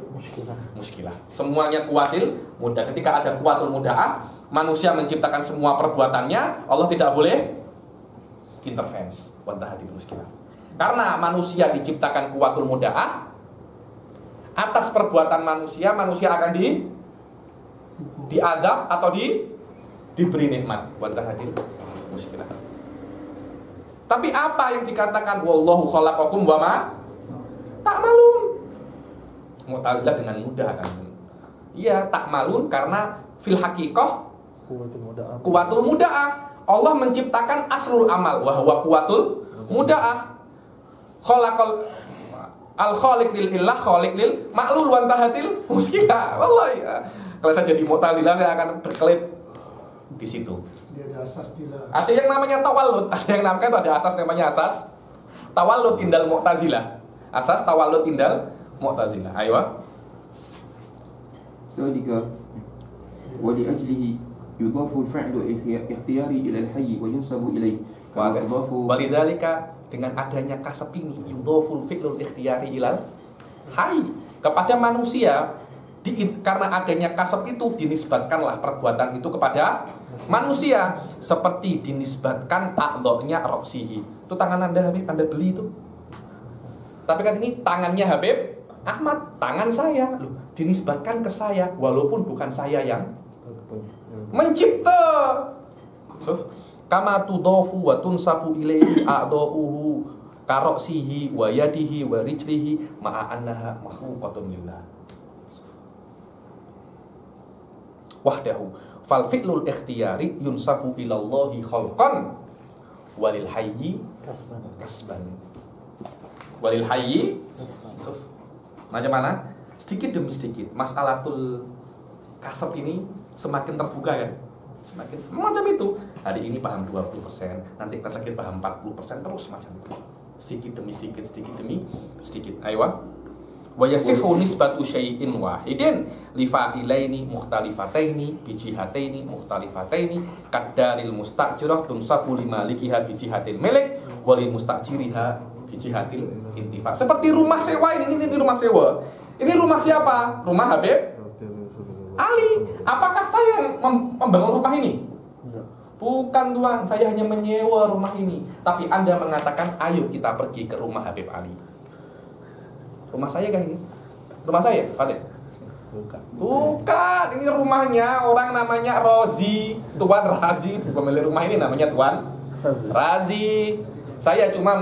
muskilah. Semuanya kuwatil mudah. Ketika ada kuwatul muda'ah, manusia menciptakan semua perbuatannya, Allah tidak boleh intervensi wa tahatil muskilah. Karena manusia diciptakan kuwatul muda'ah, atas perbuatan manusia akan diadab atau diberi nikmat wa tahatil muskilah. Tapi apa yang dikatakan wallahu khalaqakum wa ma ta'malun? Mu'tazilah dengan mudah kan. Iya, ta'malun karena fil haqiqah kuwatul muda'ah. Allah menciptakan aslul amal wa huwa kuwatul muda'ah. Khalaqal al-khaliq lil illah khaliq lil ma'lul wa tahatil muskilah. Wallahi. Kalau saya jadi Mu'tazilah saya akan berkelit di situ. Dia ada asas tidak. Ada yang namanya tawallud, ada yang namanya itu ada asas namanya asas tawallud indal Mu'tazilah. Asas tawallud indal Mu'tazilah. Ayo. ذلك ولأجله يضاف الفعل الاختياري إلى الحي وينسب إليه كما يضاف Walidzalika, dengan adanya kasab ini yudhaful fi'lul ikhtiyari ilal hayy, kepada manusia. Karena adanya kasab itu dinisbatkanlah perbuatan itu kepada manusia, seperti dinisbatkan a'dha'nya roksihi. Itu tangan Anda Habib, Anda beli itu. Tapi kan ini tangannya Habib Ahmad, tangan saya loh, dinisbatkan ke saya walaupun bukan saya yang mencipta. So, kama tudhafu wa tunsabu ilaihi a'dha'uhu karoksihi wa yadihi wa rijlihi ma'a annaha makhluqatun lillah wahdahu. Fal fi'lul ikhtiyari yunsabu ilallahi khalqan walil hayyi kasban. Walil hayyi suf. Macam mana? Sedikit demi sedikit masalatul kasab ini semakin terbuka kan? Semakin macam itu. Hari ini paham 20%, nanti lagi paham 40%, terus macam itu. Sedikit demi sedikit, sedikit demi sedikit. Aywa. Wa yasihu nisbatu syai'in wahidin li fa'ilaini mukhtalifataini bi jihataini mukhtalifataini kadaril mustajirah tunsabu limalikiha bi jihatil milik wa li mustajiriha bi jihatil intifa. Seperti rumah sewa ini rumah sewa. Ini rumah siapa? Rumah Habib Ali. Apakah saya yang membangun rumah ini? Bukan Tuan, saya hanya menyewa rumah ini. Tapi Anda mengatakan, ayo kita pergi ke rumah Habib Ali. Rumah saya kah ini? Rumah saya, Fatih? Bukan, ini rumahnya orang namanya Rozi. Tuan Razi, pemilik rumah ini namanya Tuan Razi. Saya cuma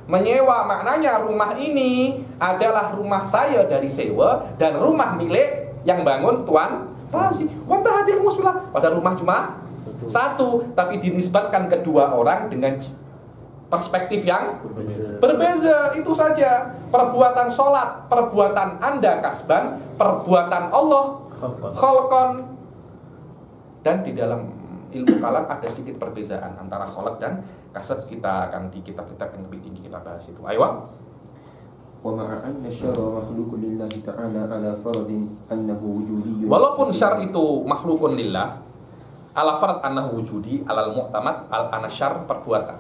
menyewa. Maknanya rumah ini adalah rumah saya dari sewa dan rumah milik yang bangun Tuan Razi. Wanta hadir musbilah. Pada rumah cuma satu, tapi dinisbatkan kedua orang dengan perspektif yang berbeza. Itu saja. Perbuatan sholat, perbuatan Anda kasban, perbuatan Allah kholqon. Dan di dalam ilmu kalam ada sedikit perbezaan antara kholq dan kasab. Kita akan di kitab-kitab yang lebih tinggi kita bahas itu. Ayo. Walaupun syar itu makhlukun lillah, ala farad annahu wujudi, alal mu'tamad al anasyar perbuatan.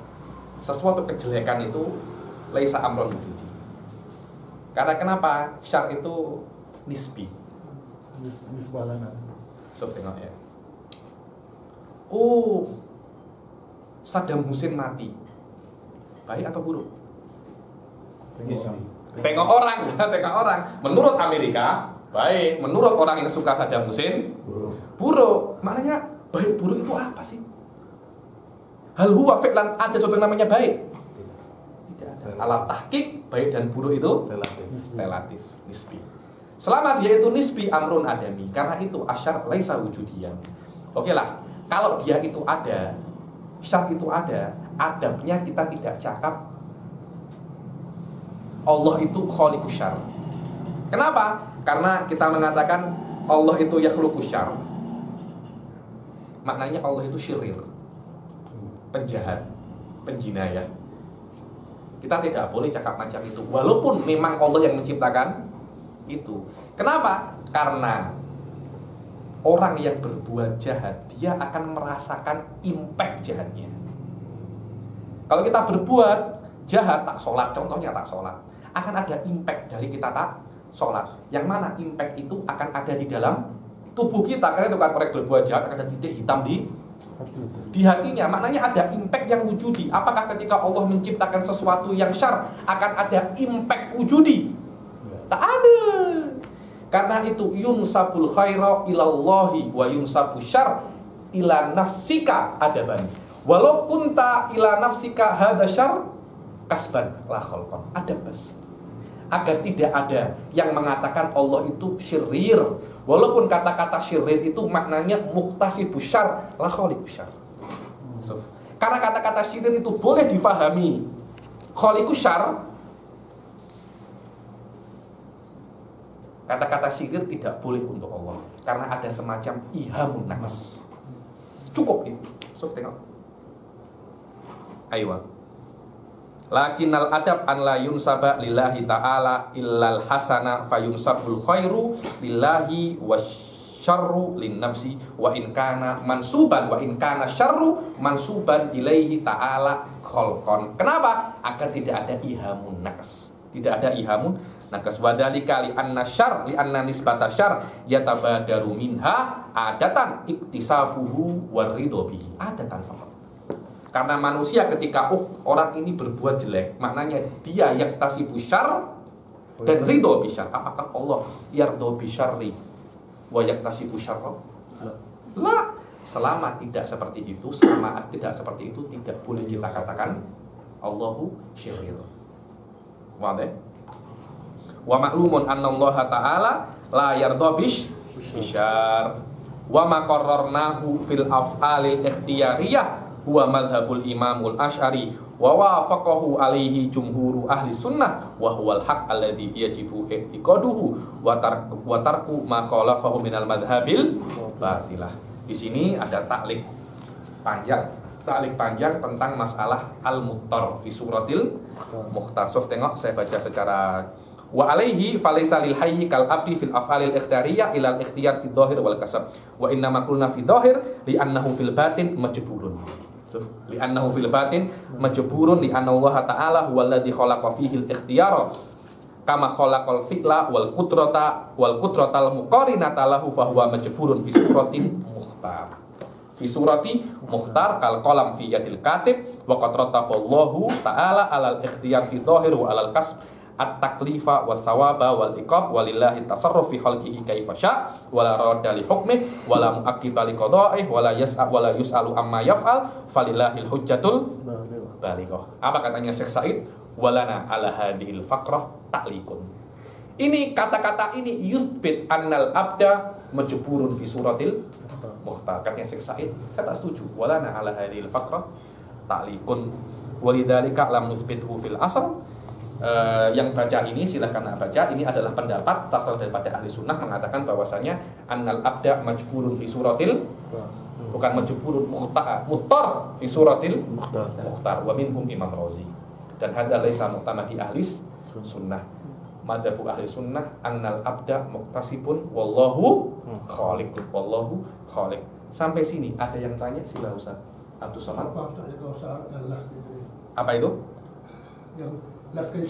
Sesuatu kejelekan itu laisa amrun wujudi. Karena kenapa? Syar itu nisbi. Nisbalana. So tengok ya. Oh, Saddam Hussein mati. Baik atau buruk? Tengok orang, tengok orang. Menurut Amerika, baik. Menurut orang yang suka Saddam Hussein, buruk. Maknanya baik buruk itu apa sih? Hal huwa fi'lan, ada sesuatu yang namanya baik? Tidak ada. Alat tahqiq, baik dan buruk itu relatif, nisbi. Selama dia itu nisbi, amrun adami. Karena itu asyar laisa wujudiyan. Oke lah, kalau dia itu ada, syar itu ada, adabnya kita tidak cakap Allah itu khaliqus syar. Kenapa? Karena kita mengatakan Allah itu yakhluqus syar. Maknanya Allah itu syirir, penjahat, penjinayah. Kita tidak boleh cakap macam itu, walaupun memang Allah yang menciptakan itu. Kenapa? Karena orang yang berbuat jahat, dia akan merasakan impact jahatnya. Kalau kita berbuat jahat, tak sholat, contohnya tak sholat, akan ada impact dari kita tak sholat. Yang mana impact itu akan ada di dalam tubuh kita. Karena itu kan orang berbuat jahat akan ada titik hitam di hatinya. Maknanya ada impact yang wujudi. Apakah ketika Allah menciptakan sesuatu yang syar akan ada impact wujudi? Tak ada. Karena itu yunsabul khaira ilallahi wa yunsabu syar ila nafsika adaban. Walau kunta ila nafsika hada syar kasban la khalqan. Ada bas. Agar tidak ada yang mengatakan Allah itu syirir. Walaupun kata-kata syirir itu maknanya muktasibus syar la khaliqus syar. Karena kata-kata syirir itu boleh difahami khaliqus syar. Kata-kata syirir tidak boleh untuk Allah karena ada semacam ihamun nafs. Cukup itu. So, tengok. Ayo. Lakinnal adab an la yunsaba lillahi ta'ala illal hasana fayunsabul khairu lillahi wasyarru lin nafsi wa in kana mansuban wa in kana syarru mansuban ilaihi ta'ala khalqan. Kenapa? Agar tidak ada ihamun naqs. Tidak ada ihamun naqs. Wa dzalika li anna syarr li anna nisbata syarr yatabadaru minha adatan iktisabuhu waridho bihi. Adatan faqat. Karena manusia ketika orang ini berbuat jelek, maknanya dia yaktasibu syarr dan ridho bisyarr. Apakah Allah yardho bisyarri wa yaktasibu syarr? La. Selama tidak seperti itu, selama tidak seperti itu, tidak boleh kita katakan Allahu syirir. Wadah. Wa ma'lumun anna Allah ta'ala la yardho bisyarr. Wa ma qarrarnahu fil af'alil ikhtiyariyah huwa madhabul imamul asy'ari wa wafaqahu alaihi jumhuru ahli sunnah wa huwal haq alladhi yajibu i'tiqaduhu wa tarku ma khalafahu minal madhabil batilah. Di sini ada taklik panjang tentang masalah al-muttar fi suratil mukhtar. So, tengok saya baca secara wa alaihi falaysa lil hayyi kal abdi fil af'alil ikhtiyariyah ila al ikhtiyar fi dhahir wal kasab wa inna ma qulna fi dhahir li annahu fil batin majburun. Li annahu fil batin majburun li anna Allah ta'ala huwa alladhi khalaqa fihi al-ikhtiyara kama khalaqal fi'la wal qudratal muqarinata lahu fa huwa majburun fi suratin mukhtar. fi surati mukhtar kal qalam fi yadil katib wa qad rattaballahu ta'ala alal ikhtiyar fi dhahir wa alal kasb at-taklifa wa thawaba wal iqab walillahi tasarruf fi khalqihi kaifa sya wala radda li hukmih wala mu'aqqiba li qada'ih wala yus'alu amma yaf'al falillahil hujjatul balighah. Apa katanya Syekh Said? Walana ala hadhil faqrah ta'liqun. Ini kata-kata ini yuthbit annal abda majburun fi suratil mukhtar. Katanya Syekh Said, saya tak setuju. Walana ala hadhil faqrah ta'liqun. Walidzalika lam nuthbithu fil asl. Yang baca ini silahkan baca. Ini adalah pendapat fasal daripada ahli sunnah mengatakan bahwasanya annal abda majburun fi suratil bukan majburun mukhtar fi suratil mukhtar wa minhum Imam Razi. Dan hadza laisa mu'tamadi ahli sunnah. Mazhabu ahli sunnah annal abda muktasibun wallahu khaliq. Wallahu khaliq. Sampai sini ada yang tanya, sila Ustaz Abdul Somad. Apa itu? Yang last kali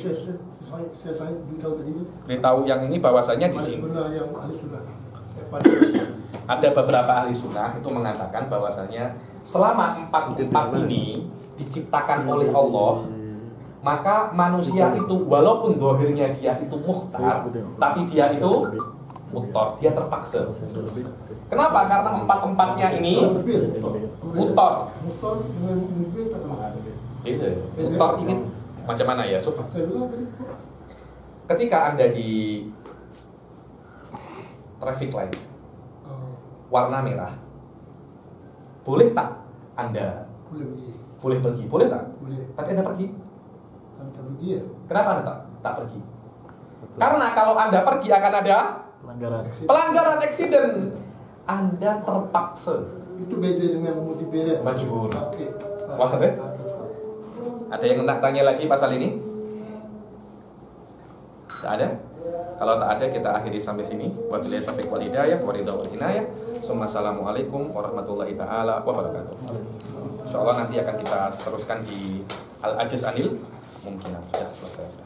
saya beritahu tadi itu. Beritahu yang ini bahwasanya di sini Yang ahli sunnah. ada beberapa ahli sunnah itu mengatakan bahwasanya selama empat ini diciptakan oleh Allah, maka manusia itu walaupun dohirnya dia itu mukhtar, tapi dia itu mutor, dia terpaksa. Kenapa? Karena empat-empatnya ini mutor. Mutor dengan mobil tak sama. Bisa. Mutor ini macam mana ya, Suf? Saya bilang tadi. Ketika Anda di traffic light warna merah, boleh tak Anda Boleh pergi. boleh tak? Boleh. Tapi Anda pergi. Tapi tak pergi ya. Kenapa Anda tak pergi? Karena kalau Anda pergi akan ada pelanggaran eksiden. Anda terpaksa. Itu beda dengan multiplayer. Majbur. Oke. Wah, ada yang nak tanya lagi pasal ini? Tak ada? Kalau tak ada, kita akhiri sampai sini. Wabillahi taufiq wal hidayah, waridha wal hinayah. Assalamualaikum warahmatullahi taala wabarakatuh. Insyaallah nanti akan kita teruskan di Al-Ajiz Anil Mungkinan. Sudah selesai.